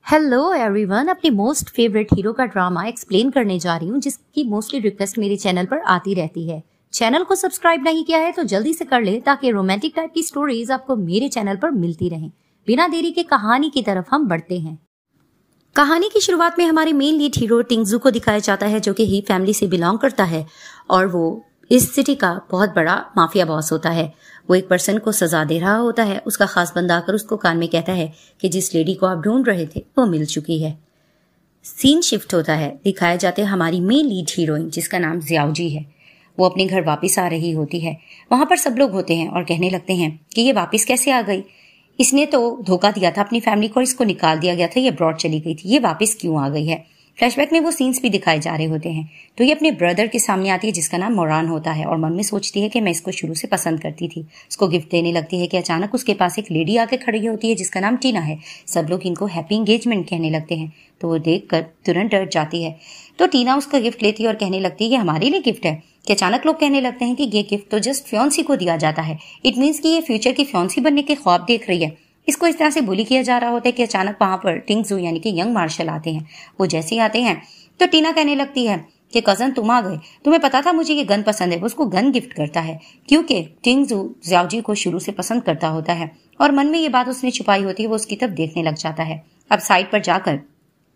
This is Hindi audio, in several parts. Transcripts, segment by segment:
हेलो एवरीवन, अपनी मोस्ट फेवरेट हीरो का ड्रामा एक्सप्लेन करने जा रही हूँ, जिसकी मोस्टली रिक्वेस्ट मेरे चैनल पर आती रहती है। चैनल को सब्सक्राइब नहीं किया है तो जल्दी से कर ले, ताकि रोमांटिक टाइप की स्टोरीज आपको मेरे चैनल पर मिलती रहें। बिना देरी के कहानी की तरफ हम बढ़ते हैं। कहानी की शुरुआत में हमारे मेन लीड हीरो टिंगजू को दिखाया जाता है, जो कि ही फैमिली से बिलोंग करता है और वो इस सिटी का बहुत बड़ा माफिया बॉस होता है। वो एक पर्सन को सजा दे रहा होता है। उसका खास बंदा आकर उसको कान में कहता है कि जिस लेडी को आप ढूंढ रहे थे वो मिल चुकी है। सीन शिफ्ट होता है, दिखाए जाते हैं हमारी मेन लीड हीरोइन, जिसका नाम जियाओजी है। वो अपने घर वापस आ रही होती है। वहां पर सब लोग होते हैं और कहने लगते हैं कि ये वापस कैसे आ गई, इसने तो धोखा दिया था अपनी फैमिली को और इसको निकाल दिया गया था, ये अब्रॉड चली गई थी, ये वापस क्यों आ गई है। फ्लैशबैक में वो सीन्स भी दिखाए जा रहे होते हैं। तो ये अपने ब्रदर के सामने आती है, जिसका नाम मोरान होता है, और मन में सोचती है कि मैं इसको शुरू से पसंद करती थी। उसको गिफ्ट देने लगती है कि अचानक उसके पास एक लेडी आके खड़ी होती है, जिसका नाम टीना है। सब लोग इनको हैप्पी एंगेजमेंट कहने लगते हैं, तो वो देखकर तुरंत डर जाती है। तो टीना उसका गिफ्ट लेती है और कहने लगती है कि हमारे लिए गिफ्ट है। कि अचानक लोग कहने लगते हैं कि ये गिफ्ट तो जस्ट फ्योंसी को दिया जाता है। इट मीन्स कि ये फ्यूचर की फ्योंसी बनने के ख्वाब देख रही है। इसको इस तरह से बुली किया जा रहा होता है कि अचानक वहां पर टिंगजू यानी कि यंग मार्शल आते हैं। वो जैसे ही आते हैं तो टीना कहने लगती है कि कजन तुम आ गए, तुम्हें पता था मुझे ये गन पसंद है। वो उसको गन गिफ्ट करता है, क्योंकि टिंगजू जियाओजी को शुरू से पसंद करता होता है और मन में ये बात उसने छुपाई होती है। वो उसकी तरफ देखने लग जाता है। अब साइड पर जाकर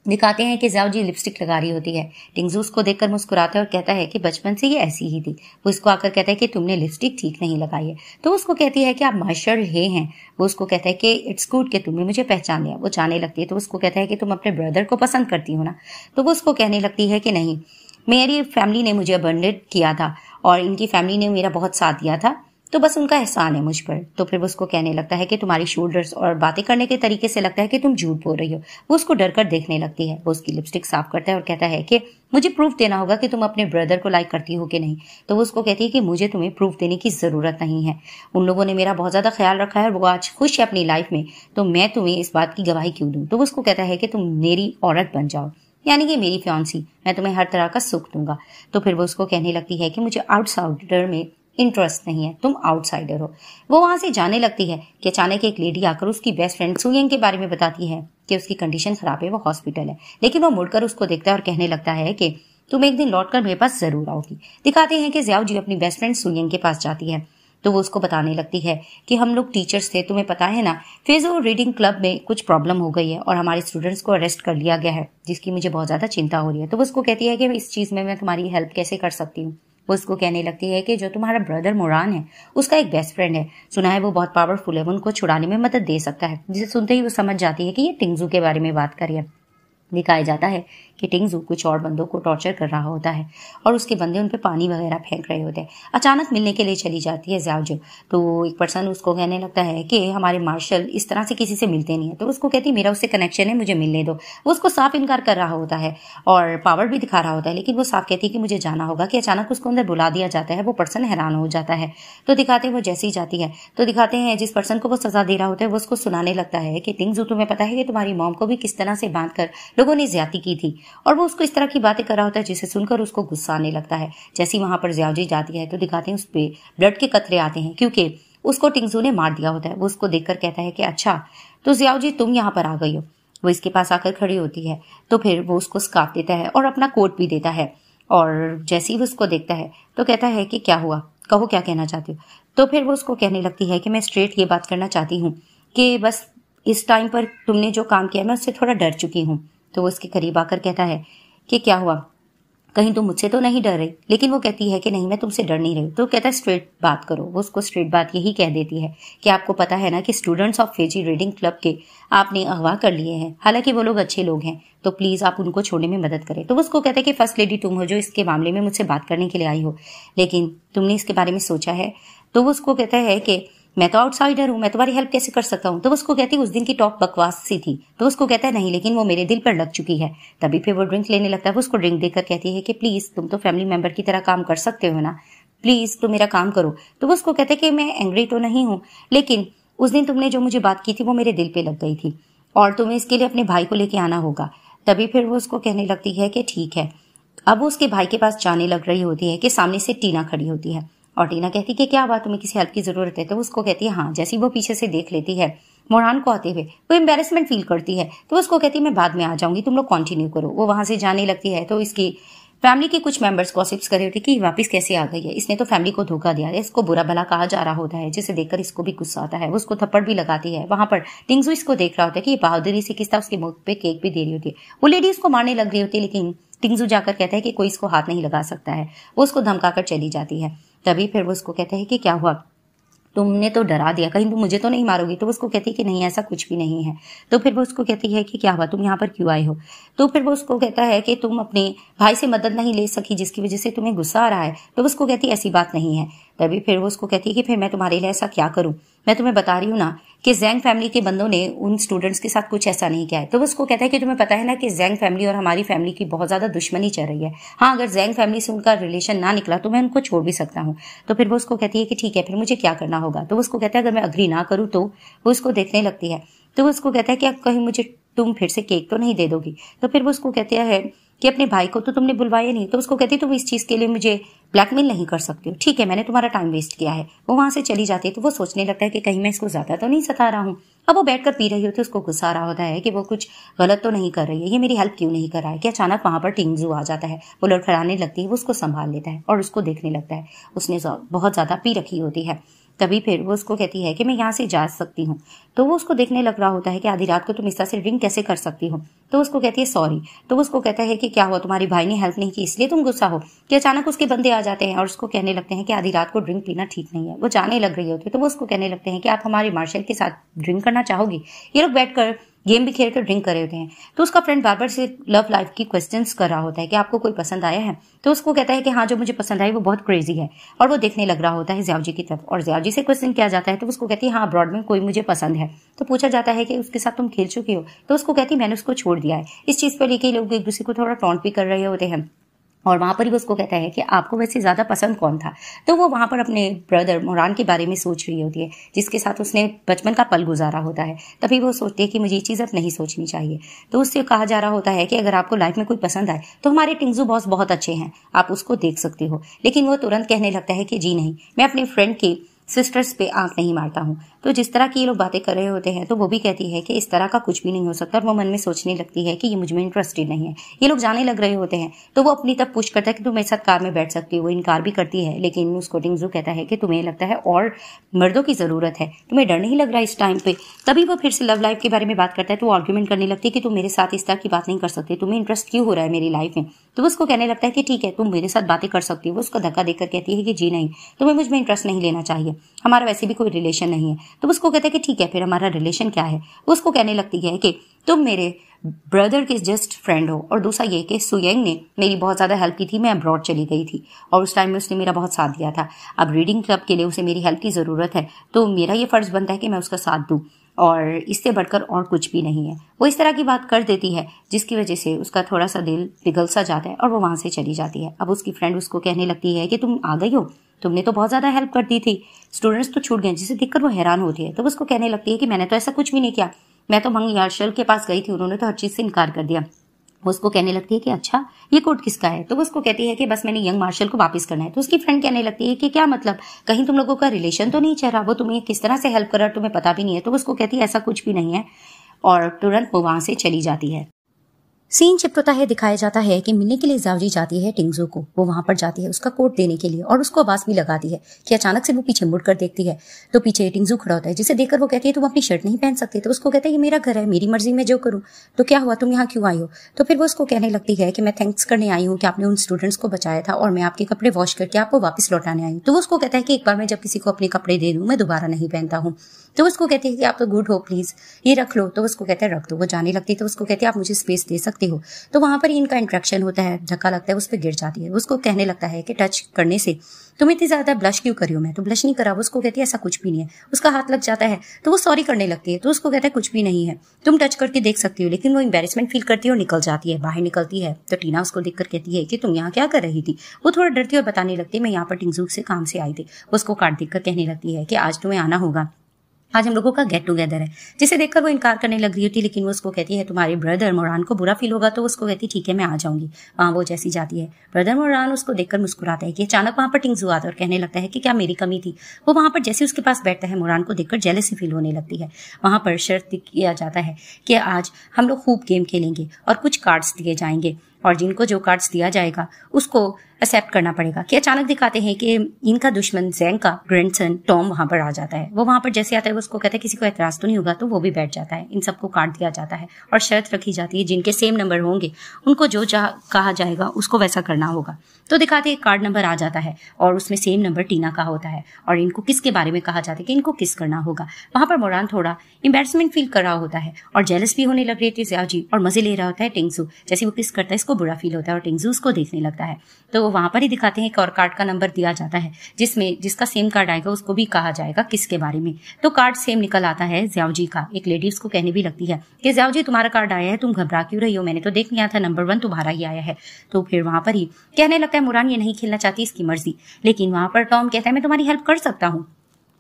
दिखाते हैं कि जियाओजी लिपस्टिक लगा रही होती है। टिंगजू उसको देखकर मुस्कुराता है और कहता है कि बचपन से ये ऐसी ही थी। वो इसको आकर कहता है कि तुमने लिपस्टिक ठीक नहीं लगाई है। तो उसको कहती है कि आप मार्शल हे हैं। वो उसको कहता है कि इट्स गुड कि तुमने मुझे पहचान लिया। वो जाने लगती है तो उसको कहता है कि तुम अपने ब्रदर को पसंद करती हो ना। तो वो उसको कहने लगती है कि नहीं, मेरी फैमिली ने मुझे अबंडेड किया था और इनकी फैमिली ने मेरा बहुत साथ दिया था, तो बस उनका एहसान है मुझ पर। तो फिर वो उसको कहने लगता है कि तुम्हारी शोल्डर्स और बातें करने के तरीके से लगता है कि तुम झूठ बोल रही हो। वो उसको डर कर देखने लगती है। वो उसकी लिपस्टिक साफ करता है और कहता है कि मुझे प्रूफ देना होगा कि तुम अपने ब्रदर को लाइक करती हो कि नहीं। तो वो उसको कहती है कि मुझे तुम्हें प्रूफ देने की जरूरत नहीं है। उन लोगों ने मेरा बहुत ज्यादा ख्याल रखा है और वो आज खुश है अपनी लाइफ में, तो मैं तुम्हें इस बात की गवाही क्यों दूं। तो वो उसको कहता है कि तुम मेरी औरत बन जाओ, यानी कि मेरी फियांसी, मैं तुम्हें हर तरह का सुख दूंगा। तो फिर वो उसको कहने लगती है कि मुझे आउटसाइडर में इंटरेस्ट नहीं है, तुम आउटसाइडर हो। वो वहां से जाने लगती है कि अचानक एक लेडी आकर उसकी बेस्ट फ्रेंड सुयंग के बारे में बताती है कि उसकी कंडीशन खराब है, वो हॉस्पिटल है। लेकिन वो मुड़कर उसको देखता है और कहने लगता है कि तुम एक दिन लौटकर मेरे पास जरूर आओगी। दिखाते हैं कि जियाओजी अपनी बेस्ट फ्रेंड सुयंग के पास जाती है। तो वो उसको बताने लगती है कि हम लोग टीचर्स थे, तुम्हें पता है ना, फेजो रीडिंग क्लब में कुछ प्रॉब्लम हो गई है और हमारे स्टूडेंट्स को अरेस्ट कर लिया गया है, जिसकी मुझे बहुत ज्यादा चिंता हो रही है। तो वो उसको कहती है कि इस चीज में मैं तुम्हारी हेल्प कैसे कर सकती हूँ। वो उसको कहने लगती है कि जो तुम्हारा ब्रदर मोरान है, उसका एक बेस्ट फ्रेंड है, सुना है वो बहुत पावरफुल है, वो उनको छुड़ाने में मदद दे सकता है। जिसे सुनते ही वो समझ जाती है कि ये टिंगजू के बारे में बात कर रही है। दिखाया जाता है कि टिंगजू कुछ और बंदों को टॉर्चर कर रहा होता है और उसके बंदे उन पे पानी वगैरह फेंक रहे होते हैं। अचानक मिलने के लिए चली जाती है जियाओजी। तो एक पर्सन उसको कहने लगता है कि हमारे मार्शल इस तरह से किसी से मिलते नहीं है। तो उसको कहती है मेरा उससे कनेक्शन है, मुझे मिलने दो। वो उसको साफ इनकार कर रहा होता है और पावर भी दिखा रहा होता है, लेकिन वो साफ कहती है कि मुझे जाना होगा। कि अचानक उसको अंदर बुला दिया जाता है। वो पर्सन हैरान हो जाता है। तो दिखाते हैं वो जैसे ही जाती है तो दिखाते हैं जिस पर्सन को वो सजा दे रहा होता है, वो उसको सुनाने लगता है कि टिंगजू, तुम्हें पता है कि तुम्हारी मॉम को भी किस तरह से बांध कर लोगों ने ज्यादती की थी। और वो उसको इस तरह की बातें कर रहा होता है, जिसे सुनकर उसको गुस्सा आने लगता है। जैसे ही वहां पर जियाओजी जाती है तो दिखाते हैं उस पे ब्लड के कतरे आते हैं, क्योंकि उसको टिंगजू ने मार दिया होता है। वो उसको देखकर कहता है कि अच्छा, तो जियाओजी तुम यहाँ पर आ गई हो। वो इसके पास आकर खड़ी होती है। तो फिर वो उसको स्कार्फ देता है और अपना कोट भी देता है। और जैसे ही वो उसको देखता है तो कहता है कि क्या हुआ, कहो क्या कहना चाहती हो। तो फिर वो उसको कहने लगती है कि मैं स्ट्रेट ये बात करना चाहती हूँ कि बस इस टाइम पर तुमने जो काम किया मैं उससे थोड़ा डर चुकी हूँ। तो वो उसके करीब आकर कहता है कि क्या हुआ, कहीं तुम मुझसे तो नहीं डर रही। लेकिन वो कहती है कि नहीं, मैं तुमसे डर नहीं रही। तो कहता है स्ट्रेट बात करो। वो उसको स्ट्रेट बात यही कह देती है कि आपको पता है ना कि स्टूडेंट्स ऑफ फेजी रीडिंग क्लब के आपने अगवा कर लिए हैं। हालांकि वो लोग अच्छे लोग हैं, तो प्लीज आप उनको छोड़ने में मदद करें। तो वो उसको कहता है कि फर्स्ट लेडी तुम हो जो इसके मामले में मुझसे बात करने के लिए आई हो, लेकिन तुमने इसके बारे में सोचा है। तो वो उसको कहता है कि मैं तो आउटसाइडर हूँ, मैं तुम्हारी हेल्प कैसे कर सकता हूँ। तो उसको कहती है उस दिन की टॉक बकवास सी थी। तो उसको कहता है नहीं, लेकिन वो मेरे दिल पर लग चुकी है। तभी फिर वो ड्रिंक लेने लगता है। वो उसको ड्रिंक देकर कहती है कि प्लीज तुम तो फैमिली मेंबर की तरह काम कर सकते हो ना, प्लीज तुम मेरा काम करो। तो वो उसको कहते हैं कि मैं एंग्री तो नहीं हूँ, लेकिन उस दिन तुमने जो मुझे बात की थी वो मेरे दिल पे लग गई थी और तुम्हें इसके लिए अपने भाई को लेके आना होगा। तभी फिर वो उसको कहने लगती है कि ठीक है। अब वो उसके भाई के पास जाने लग रही होती है कि सामने से टीना खड़ी होती है और टीना कहती है कि क्या बात, तुम्हें किसी हेल्प की जरूरत है। तो उसको कहती है हाँ। जैसे ही वो पीछे से देख लेती है मोरान को आते हुए। वो एम्बेरसमेंट फील करती है तो उसको कहती है मैं बाद में आ जाऊंगी, तुम लोग कंटिन्यू करो। वो वहां से जाने लगती है तो इसकी फैमिली के कुछ मेंबर्स गॉसिप्स कर रहे होते कि वापस कैसे आ गई है, इसने तो फैमिली को धोखा दिया है। इसको बुरा भला कहा जा रहा होता है, जिसे देखकर इसको भी गुस्सा आता है। वो उसको थप्पड़ भी लगाती है। वहां पर टिंगजू इसको देख रहा होता है कि ये बहादुरी से किस तरह उसके मुंह पे केक भी दे रही होती है। वो लेडी इसको मारने लग रही होती है, लेकिन टिंगजू जाकर कहता है कि कोई इसको हाथ नहीं लगा सकता है। वो उसको धमकाकर चली जाती है। तभी फिर वो उसको कहता है कि क्या हुआ, तुमने तो डरा दिया, कहीं तुम मुझे तो नहीं मारोगी। तो उसको कहती है कि नहीं ऐसा कुछ भी नहीं है। तो फिर वो उसको कहती है कि क्या हुआ, तुम यहाँ पर क्यों आए हो। तो फिर वो उसको कहता है कि तुम अपने भाई से मदद नहीं ले सकी जिसकी वजह से तुम्हें गुस्सा आ रहा है। तो उसको कहती है ऐसी बात नहीं है। तभी फिर वो उसको कहती है कि फिर मैं तुम्हारे लिए ऐसा क्या करूं, मैं तुम्हें बता रही हूँ ना कि जैंग फैमिली के बंदों ने उन स्टूडेंट्स के साथ कुछ ऐसा नहीं किया है। तो वो उसको कहता है कि तुम्हें पता है ना कि जैंग फैमिली और हमारी फैमिली की बहुत ज्यादा दुश्मनी चल रही है। हाँ, अगर जैंग फैमिली से उनका रिलेशन ना निकला तो मैं उनको छोड़ भी सकता हूँ। तो फिर वो उसको कहती है कि ठीक है, फिर मुझे क्या करना होगा। तो वो उसको कहता है अगर मैं अग्री ना करूँ तो। वो उसको देखने लगती है। तो वो उसको कहता है कि कहीं मुझे तुम फिर से केक तो नहीं दे दोगी। तो फिर वो उसको कहता है कि अपने भाई को तो तुमने बुलवाया नहीं। तो उसको कहती है तुम इस चीज के लिए मुझे ब्लैकमेल नहीं कर सकती हो, ठीक है, मैंने तुम्हारा टाइम वेस्ट किया है। वो वहां से चली जाती है। तो वो सोचने लगता है कि कहीं मैं इसको ज्यादा तो नहीं सता रहा हूँ। अब वो बैठकर पी रही होती है, उसको गुस्सा आ रहा होता है कि वो कुछ गलत तो नहीं कर रही है, ये मेरी हेल्प क्यों नहीं कर रहा है। कि अचानक वहां पर टिंगजू आ जाता है। वो लड़खड़ाने लगती है। वो उसको संभाल लेता है और उसको देखने लगता है। उसने बहुत ज्यादा पी रखी होती है। तभी फिर वो उसको कहती है कि मैं यहाँ से जा सकती हूँ। तो वो उसको देखने लग रहा होता है कि आधी रात को तुम इस तरह से ड्रिंक कैसे कर सकती हो। तो उसको कहती है सॉरी। तो वो उसको कहता है कि क्या हुआ, तुम्हारी भाई ने हेल्प नहीं की इसलिए तुम गुस्सा हो। कि अचानक उसके बंदे आ जाते हैं और उसको कहने लगते हैं कि आधी रात को ड्रिंक पीना ठीक नहीं है। वो जाने लग रही होती है। तो वो उसको कहने लगते हैं कि आप हमारे मार्शल के साथ ड्रिंक करना चाहोगी। ये लोग बैठकर गेम भी खेल कर ड्रिंक कर रहे होते हैं। तो उसका फ्रेंड बार बार से लव लाइफ की क्वेश्चंस कर रहा होता है कि आपको कोई पसंद आया है। तो उसको कहता है कि हाँ, जो मुझे पसंद आई वो बहुत क्रेजी है। और वो देखने लग रहा होता है ज़ियाओजी की तरफ और ज़ियाओजी से क्वेश्चन किया जाता है। तो उसको कहती है हाँ, अब्रॉड में कोई मुझे पसंद है। तो पूछा जाता है कि उसके साथ तुम खेल चुकी हो। तो उसको कहती है मैंने उसको छोड़ दिया है। इस चीज पर लेके लोग एक दूसरे को थोड़ा टॉन्ट भी कर रहे होते हैं। और वहां पर ही वो उसको कहता है कि आपको वैसे ज्यादा पसंद कौन था। तो वो वहां पर अपने ब्रदर मोरान के बारे में सोच रही होती है, जिसके साथ उसने बचपन का पल गुजारा होता है। तभी वो सोचती है कि मुझे ये चीज अब नहीं सोचनी चाहिए। तो उससे कहा जा रहा होता है कि अगर आपको लाइफ में कोई पसंद आए तो हमारे टिंगजू बॉस बहुत अच्छे हैं, आप उसको देख सकते हो। लेकिन वो तुरंत कहने लगता है कि जी नहीं, मैं अपने फ्रेंड की सिस्टर्स पे आंख नहीं मारता हूँ। तो जिस तरह की ये लोग बातें कर रहे होते हैं तो वो भी कहती है कि इस तरह का कुछ भी नहीं हो सकता। और वो मन में सोचने लगती है कि ये मुझ में इंटरेस्टेड नहीं है। ये लोग जाने लग रहे होते हैं तो वो अपनी तब पुश करता है कि तुम मेरे साथ कार में बैठ सकती हो। वो इनकार भी करती है, लेकिन उसको टिंगजू कहता है कि तुम्हें लगता है और मर्दों की जरूरत है, तुम्हें डर नहीं लग रहा इस टाइम पे। तभी वो फिर से लव लाइफ के बारे में बात करता है। तो वो आर्ग्यूमेंट करने लगती है कि तुम मेरे साथ इस तरह की बात नहीं कर सकती, तुम्हें इंटरेस्ट क्यों हो रहा है मेरी लाइफ में। तो उसको कहने लगता है कि ठीक है, तुम मेरे साथ बातें कर सकती हो। वो उसको धक्का देकर कहती है कि जी नहीं, तुम्हें मुझ में इंटरेस्ट नहीं लेना चाहिए, हमारा वैसे भी कोई रिलेशन नहीं है। तो उसको कहता है कि ठीक है, फिर हमारा रिलेशन क्या है। वो उसको कहने लगती है कि तुम मेरे ब्रदर के जस्ट फ्रेंड हो, और दूसरा ये कि सुयंग ने मेरी बहुत ज़्यादा हेल्प की थी। मैं अब्रॉड चली गई थी और उस टाइम में उसने मेरा बहुत साथ दिया था। अब रीडिंग क्लब के लिए उसे मेरी हेल्प की ज़रूरत है, तो मेरा ये फ़र्ज़ बनता है कि मैं उसका साथ दूँ, और इससे बढ़कर और कुछ भी नहीं है। वो इस तरह की बात कर देती है जिसकी वजह से उसका थोड़ा सा दिल पिघल सा जाता है और वो वहाँ से चली जाती है। अब उसकी फ्रेंड उसको कहने लगती है कि तुम आ गई हो, तुमने तो बहुत ज़्यादा हेल्प कर दी थी, स्टूडेंट्स तो छूट गए, जिसे देखकर वो हैरान होती है। तो उसको कहने लगती है कि मैंने तो ऐसा कुछ भी नहीं किया, मैं तो मंग मार्शल के पास गई थी, उन्होंने तो हर चीज़ से इनकार कर दिया। वो उसको कहने लगती है कि अच्छा, ये कोट किसका है। तो वो उसको कहती है कि बस मैंने यंग मार्शल को वापस करना है। तो उसकी फ्रेंड कहने लगती है कि क्या मतलब, कहीं तुम लोगों का रिलेशन तो नहीं चल रहा, वो तुम्हें किस तरह से हेल्प कर रहा तुम्हें पता भी नहीं है। तो वो उसको कहती है ऐसा कुछ भी नहीं है, और तुरंत वो वहां से चली जाती है। सीन शिफ्ट होता है, दिखाया जाता है कि मिलने के लिए ज़ियाओजी जाती है टिंगजू को। वो वहां पर जाती है उसका कोट देने के लिए और उसको आवाज भी लगाती है कि अचानक से वो पीछे मुड़कर देखती है तो पीछे टिंगजू खड़ा होता है, जिसे देखकर वो कहती है तुम अपनी शर्ट नहीं पहन सकते। तो उसको कहता है ये मेरा घर है, मेरी मर्जी में जो करूँ, तो क्या हुआ, तुम यहाँ क्यों आई हो। तो फिर वो उसको कहने लगती है कि मैं थैंक्स करने आई हूँ कि आपने उन स्टूडेंट्स को बचाया था और मैं आपके कपड़े वॉश करके आपको वापस लौटाने आई हूँ। तो वो उसको कहता है कि एक बार मैं जब किसी को अपने कपड़े दे दूँ मैं दोबारा नहीं पहनता हूँ। तो उसको कहती है कि आप तो गुड हो, प्लीज ये रख लो। तो उसको कहता है रख दो। वो जाने लगती है तो उसको कहती है आप मुझे स्पेस दे सकते हो। तो वहां पर ही इनका इंट्रैक्शन होता है, धक्का लगता है, उस पर गिर जाती है। उसको कहने लगता है कि टच करने से तुम इतनी ज्यादा ब्लश क्यों करी हो। मैं तो ब्लश नहीं करा। वो उसको कहती है ऐसा कुछ भी नहीं है। उसका हाथ लग जाता है तो वो सॉरी करने लगती है। तो उसको कहता है कुछ भी नहीं है, तुम टच करके देख सकती हो। लेकिन वो एम्बेरसमेंट फील करती है और निकल जाती है, बाहर निकलती है। तो टीना उसको देखकर कहती है कि तुम यहाँ क्या कर रही थी। वो थोड़ा डरती है और बताने लगती है मैं यहाँ पर टिंगजू से काम से आई थी। उसको कार्ड देखकर कहने लगती है कि आज तुम्हें आना होगा आज हम लोगों का गेट टुगेदर है। जिसे देखकर वो इनकार करने लग रही होती है, लेकिन वो उसको कहती है तुम्हारे ब्रदर मोरान को बुरा फील होगा, तो उसको कहती है ठीक है मैं आ जाऊंगी। वहां वो जैसी जाती है, ब्रदर मोरान उसको देखकर मुस्कुराता है कि अचानक वहां पर टिंगजू आता है और कहने लगता है कि क्या मेरी कमी थी। वो वहां पर जैसे उसके पास बैठता है, मोरान को देखकर जेलसी फील होने लगती है। वहां पर शर्त किया जाता है कि आज हम लोग खूब गेम खेलेंगे और कुछ कार्ड्स दिए जाएंगे, और जिनको जो कार्ड्स दिया जाएगा उसको एक्सेप्ट करना पड़ेगा। कि अचानक दिखाते हैं कि इनका दुश्मन जैंग का ग्रैंडसन टॉम वहां पर आ जाता है। वो वहां पर जैसे आता है वो उसको कहता है किसी को एतराज तो नहीं होगा, तो वो भी बैठ जाता है। इन सबको कार्ड दिया जाता है और शर्त रखी जाती है जिनके सेम नंबर होंगे उनको जो कहा जाएगा उसको वैसा करना होगा। तो दिखाते हैं कार्ड नंबर आ जाता है और उसमें सेम नंबर टीना का होता है और इनको किसके बारे में कहा जाता है कि इनको किस करना होगा। वहां पर मोरान थोड़ा एम्बैरसमेंट फील कर रहा होता है और जेलस भी होने लग रही थी ज़ियाओजी, और मजे ले रहा होता है टिंगजू। जैसे वो किस करता है इसको बुरा फील होता है और टिंगजू उसको देखने लगता है। तो वहां पर ही दिखाते हैं एक और कार्ड का नंबर दिया जाता है जिसमें जिसका सेम कार्ड आएगा उसको भी कहा जाएगा किसके बारे में। तो कार्ड सेम निकल आता है ज़ियाओजी का। एक लेडी उसको कहने भी लगती है कि ज़ियाओजी तुम्हारा कार्ड आया है, तुम घबरा क्यों रही हो, मैंने तो देख लिया था नंबर 1 तुम्हारा ही आया है। तो फिर वहां पर ही कहने लगता है मोरान ये नहीं खेलना चाहती, इसकी मर्जी। लेकिन वहां पर टॉम कहता है मैं तुम्हारी हेल्प कर सकता हूँ।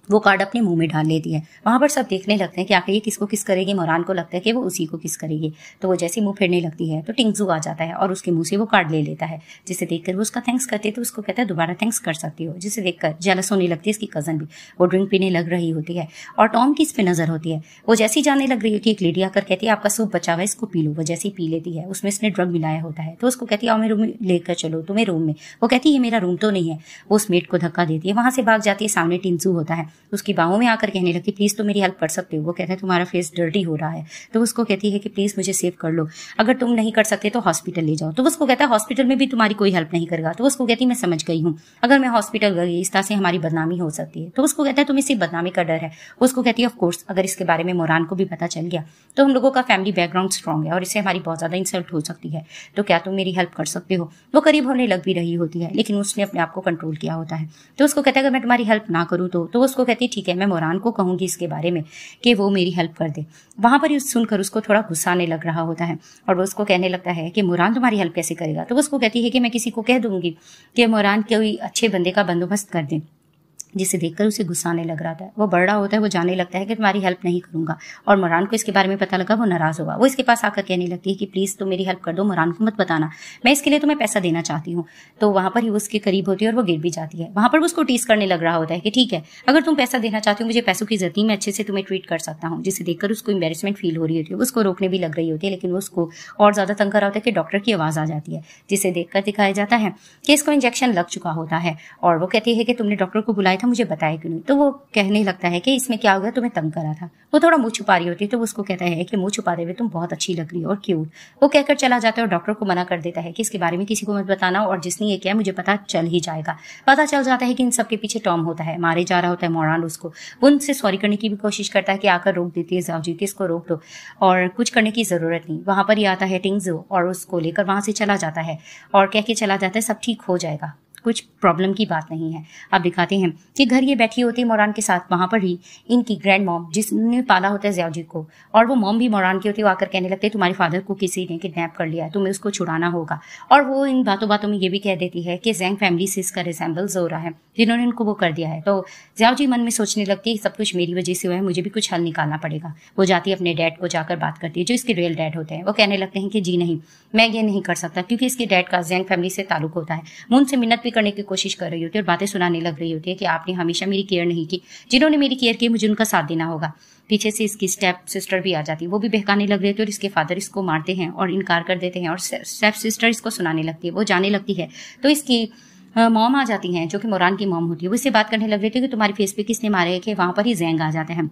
वो कार्ड अपने मुंह में डाल लेती है। वहां पर सब देखने लगते हैं कि आखिर ये किसको किस करेगी। मोरान को लगता है कि वो उसी को किस करेगी। तो वो जैसे मुंह फेरने लगती है तो टिंगजू आ जाता है और उसके मुंह से वो कार्ड ले लेता है। जिसे देखकर वो उसका थैंक्स करते तो उसको कहता है दोबारा थैंक्स कर सकती हो। जिसे देखकर जेलस होने लगती है इसकी कजन भी। वो ड्रिंक पीने लग रही होती है और टॉम की इस पे नजर होती है। वो जैसी जाने लग रही होती है एक लेडी आकर कहती है आपका सूप बचा हुआ है इसको पी लो। वो जैसे पी लेती है उसमें इसने ड्रग मिलाया होता है। तो उसको कहती है आओ मेरे रूम में लेकर चलो तुम्हें रूम में। वो कहती है ये मेरा रूम तो नहीं है। वो उस मेट को धक्का देती है, वहां से भाग जाती है। सामने टिंगजू होता है, उसकी बाहों में आकर कहने लगी प्लीज तो मेरी हेल्प कर सकते हो। वो कहता है तुम्हारा फेस डर्टी हो रहा है। तो उसको कहती है कि प्लीज मुझे सेव कर लो, अगर तुम नहीं कर सकते तो हॉस्पिटल ले जाओ। तो उसको कहता है हॉस्पिटल में भी तुम्हारी कोई हेल्प नहीं करेगा। तो उसको कहती है मैं समझ गई हूँ, अगर मैं हॉस्पिटल गई इस तरह से हमारी बदनामी हो सकती है। तो उसको कहता है तुम्हें सिर्फ बदनामी का डर है। उसको कहती है ऑफ कोर्स अगर इसके बारे में मोरान को भी पता चल गया तो हम लोगों का फैमिली बैकग्राउंड स्ट्रांग है और इससे हमारी बहुत ज्यादा इंसल्ट हो सकती है। तो क्या तुम मेरी हेल्प कर सकते हो। वो करीब होने लग भी रही होती है लेकिन उसने अपने आप को कंट्रोल किया होता है। तो उसको कहता है अगर मैं तुम्हारी हेल्प ना करूँ तो उसको कहती है ठीक है मैं मोरान को कहूंगी इसके बारे में कि वो मेरी हेल्प कर दे। वहां पर सुनकर उसको थोड़ा गुस्सा आने लग रहा होता है और वो उसको कहने लगता है कि मोरान तुम्हारी हेल्प कैसे करेगा। तो वो उसको कहती है कि मैं किसी को कह दूंगी कि मोरान कोई अच्छे बंदे का बंदोबस्त कर दे। जिसे देखकर उसे गुस्सा आने लग रहा था। वो बड़ा होता है, वो जाने लगता है कि तुम्हारी हेल्प नहीं करूंगा। और मोरान को इसके बारे में पता लगा, वो नाराज होगा। वो इसके पास आकर कहने लगती है कि प्लीज तुम मेरी हेल्प कर दो, मोरान को मत बताना, मैं इसके लिए तुम्हें पैसा देना चाहती हूँ। तो वहां पर ही उसके करीब होती है और वो गिर भी जाती है। वहां पर वो उसको टीस करने लग रहा होता है कि ठीक है अगर तुम पैसा देना चाहती हो, मुझे पैसों की जरूरत नहीं, मैं अच्छे से तुम्हें ट्रीट कर सकता हूँ। जिसे देखकर उसको एम्बेरसमेंट फील हो रही होती है, उसको रोकने भी लग रही होती है लेकिन वो उसको और ज्यादा तंग कर रहा होता है कि डॉक्टर की आवाज आ जाती है। जिसे देखकर दिखाया जाता है कि इसको इंजेक्शन लग चुका होता है और वो कहती है कि तुमने डॉक्टर को बुलाया था, मुझे बताया क्यों नहीं। तो वो कहने लगता है कि इसमें क्या हो गया, तुम्हें तंग करा था। वो थोड़ा मुंह छुपा रही होती है तो उसको कहता है कि मुंह छुपाते हुए तुम बहुत अच्छी लग रही हो और क्यूट। वो कहकर चला जाता है और डॉक्टर को मना कर देता है कि इसके बारे में किसी को मत बताना और जिसने ये किया मुझे पता चल ही जाएगा। पता चल जाता है कि इन सबके पीछे टॉम होता है, मारे जा रहा होता है मोरान उसको। वो उनसे सॉरी करने की भी कोशिश करता है कि आकर रोक देती है ज़ियाओजी कि इसको रोक दो और कुछ करने की जरूरत नहीं। वहां पर ही आता है टिंगजू और उसको लेकर वहां से चला जाता है और कह के चला जाता है सब ठीक हो जाएगा, कुछ प्रॉब्लम की बात नहीं है। अब दिखाते हैं कि घर ये बैठी होती है मोरान के साथ। वहां पर ही इनकी ग्रैंड मॉम जिसने पाला होता है ज़ियाओजी को, और वो मॉम भी मोरान की होती है, वो आकर कहने लगते हैं तुम्हारे फादर को किसी ने किडनैप कर लिया है, तुम्हें उसको छुड़ाना होगा। और वो इन बातों बातों में ये भी कह देती है कि जैंग फैमिली से इसका रिसेंबल्स हो रहा है जिन्होंने इनको वो कर दिया है। तो ज़ियाओजी मन में सोचने लगती है सब कुछ मेरी वजह से हुआ है, मुझे भी कुछ हल निकालना पड़ेगा। वो जाती है अपने डैड को जाकर बात करती है जो इसके रियल डैड होते हैं। वो कहने लगते हैं कि जी नहीं, मैं ये नहीं कर सकता क्योंकि इसके डैड का जैंग फैमिली से ताल्लुक होता है। मैं उनसे मिन्नत भी करने की कोशिश कर रही होती है और बातें सुनाने लग रही होती है कि आपने हमेशा मेरी केयर नहीं की, जिन्होंने मेरी केयर की मुझे उनका साथ देना होगा। पीछे से इसकी स्टेप सिस्टर भी आ जाती है, वो भी बहकाने लग रही होती है और इसके फादर इसको मारते हैं और इनकार कर देते हैं और स्टेप सिस्टर इसको सुनाने लगती है। वो जाने लगती है तो इसकी मॉम आ जाती हैं जो कि मोरान की मॉम होती है। वो इससे बात करने लग रही थी कि तुम्हारे फेस पे किसने मारे है, कि वहां पर ही जैंग आ जाते हैं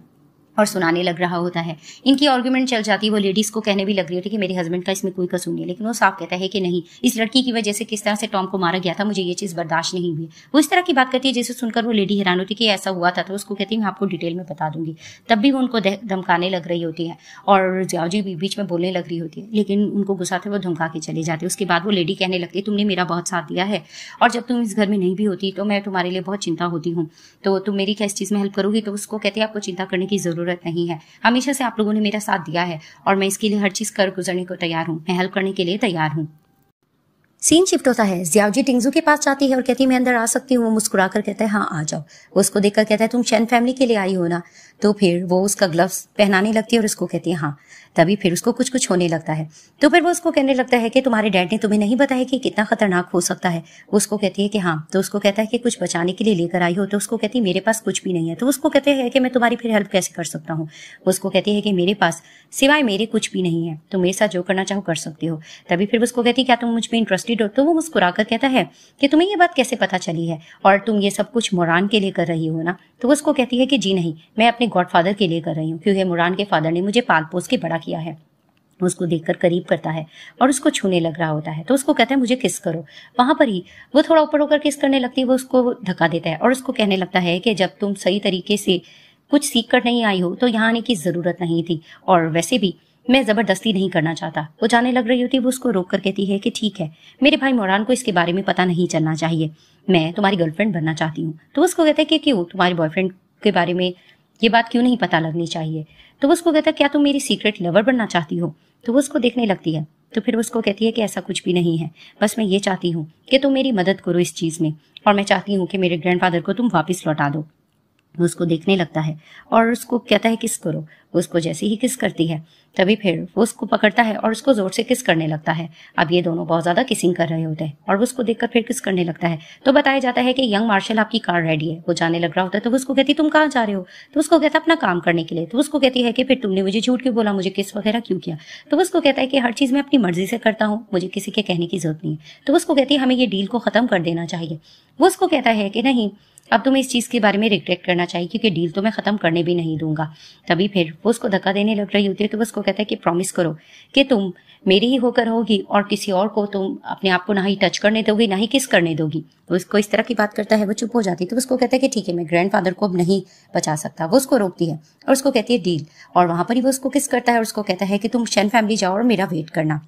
और सुनाने लग रहा होता है। इनकी आर्गुमेंट चल जाती है। वो लेडीज को कहने भी लग रही होती है कि मेरे हस्बैंड का इसमें कोई कसूर नहीं है, लेकिन वो साफ कहता है कि नहीं, इस लड़की की वजह से किस तरह से टॉम को मारा गया था, मुझे ये चीज बर्दाश्त नहीं हुई। वो इस तरह की बात करती है जिसे सुनकर वो लेडी हैरान होती है कि ऐसा हुआ था। तो उसको कहती है मैं आपको डिटेल में बता दूंगी। तब भी वो उनको धमकाने लग रही होती है और ज़ियाओजी भी बीच में बोलने लग रही होती है, लेकिन उनको गुस्सा था, वो धमका के चले जाते। उसके बाद वो लेडी कहने लगती है तुमने मेरा बहुत साथ दिया है और जब तुम इस घर में नहीं भी होती तो मैं तुम्हारे लिए बहुत चिंता होती हूँ, तो तुम मेरी क्या इस चीज में हेल्प करोगी। तो उसको कहती है आपको चिंता करने की जरूरत नहीं है, हमेशा से आप लोगों ने मेरा साथ दिया है और मैं इसके लिए हर चीज कर गुजरने को तैयार हूँ, मैं हेल्प करने के लिए तैयार हूँ। सीन शिफ्ट होता है, जियाओजी टिंगजू के पास जाती है और कहती है मैं अंदर आ सकती हूँ। वो मुस्कुरा कर कहता है हाँ आ जाओ। वो उसको देखकर कहता है तुम शेन फैमिली के लिए आई हो ना। तो फिर वो उसका ग्लव्स पहनाने लगती है और उसको कहती है हाँ। तभी फिर उसको कुछ कुछ होने लगता है। तो फिर वो उसको कहने लगता है कि तुम्हारे डैड ने तुम्हें नहीं बताया कि कितना खतरनाक हो सकता है। वो उसको कहती है कि हाँ। तो उसको कहता है कि कुछ बचाने के लिए लेकर आई हो। तो उसको कहती है मेरे पास कुछ भी नहीं है। तो उसको कहते हैं कि मैं तुम्हारी फिर हेल्प कैसे कर सकता हूँ। वो उसको कहती है कि मेरे पास सिवाय मेरे कुछ भी नहीं है, तुम मेरे साथ जो करना चाहो कर सकते हो। तभी फिर उसको कहती है क्या तुम मुझ में इंटरेस्टेड हो। तो वो मुस्कुराकर कहता है कि तुम्हें ये बात कैसे पता चली है और तुम ये सब कुछ मोरान के लिए कर रही हो ना। तो वो उसको कहती है कि जी नहीं, मैं अपने गॉडफादर के लिए कर रही हूँ, क्योंकि मोरान के फादर ने मुझे पाल पोस के बड़ा किया है। उसको देखकर करीब करता है और उसको छूने लग रहा होता है। तो उसको कहता है मुझे किस करो। वहां पर ही वो थोड़ा ऊपर होकर किस करने लगती है। वो उसको धक्का देता है और उसको कहने लगता है कि जब तुम सही तरीके से कुछ सीख कर नहीं आई हो तो यहाँ आने की जरूरत नहीं थी, और वैसे भी मैं जबरदस्ती नहीं करना चाहता। वो जाने लग रही होती है। वो उसको रोक कर कहती है कि ठीक है, मेरे भाई मोरान को इसके बारे में पता नहीं चलना चाहिए, मैं तुम्हारी गर्लफ्रेंड बनना चाहती हूँ। तो उसको कहता है कि क्यों, तुम्हारे बॉयफ्रेंड के बारे में ये बात क्यों नहीं पता लगनी चाहिए। तो वो उसको कहता है क्या तुम मेरी सीक्रेट लवर बनना चाहती हो। तो वो उसको देखने लगती है। तो फिर उसको कहती है कि ऐसा कुछ भी नहीं है, बस मैं ये चाहती हूँ कि तुम मेरी मदद करो इस चीज में, और मैं चाहती हूँ कि मेरे ग्रैंडफादर को तुम वापस लौटा दो। वो उसको देखने लगता है और उसको कहता है किस करो। वो उसको जैसे ही किस करती है तभी फिर वो उसको पकड़ता है और उसको जोर से किस करने लगता है। अब ये दोनों बहुत ज्यादा किसिंग कर रहे होते हैं और वो उसको देखकर फिर किस करने लगता है। तो बताया जाता है कि यंग मार्शल आपकी कार रेडी है। वो जाने लग रहा होता है। तो वो उसको कहती तुम कहाँ जा रहे हो। तो उसको कहता है अपना काम करने के लिए। तो उसको कहती है कि फिर तुमने मुझे झूठ क्यों बोला, मुझे किस वगैरह क्यों किया। तो उसको कहता है कि हर चीज मैं अपनी मर्जी से करता हूँ, मुझे किसी के कहने की जरूरत नहीं है। तो उसको कहती है हमें ये डील को खत्म कर देना चाहिए। वो उसको कहता है कि नहीं, अब तुम्हें इस चीज के बारे में रिग्रेट करना चाहिए, क्योंकि डील तो मैं खत्म करने भी नहीं दूंगा। तभी फिर वो उसको धक्का देने लग रही होती है। तो वो उसको कहता है कि प्रॉमिस करो कि तुम मेरी ही होकर होगी और किसी और को तुम अपने आप को ना ही टच करने दोगी ना ही किस करने दोगी। वो उसको इस तरह की बात करता है। वो चुप हो जाती है। तो उसको कहता है कि ठीक है, मैं ग्रैंडफादर को अब नहीं बचा सकता। वो उसको रोकती है और उसको कहती है डील, और वहां पर ही वो उसको किस करता है और उसको कहता है कि तुम शेन फैमिली जाओ और मेरा वेट करना।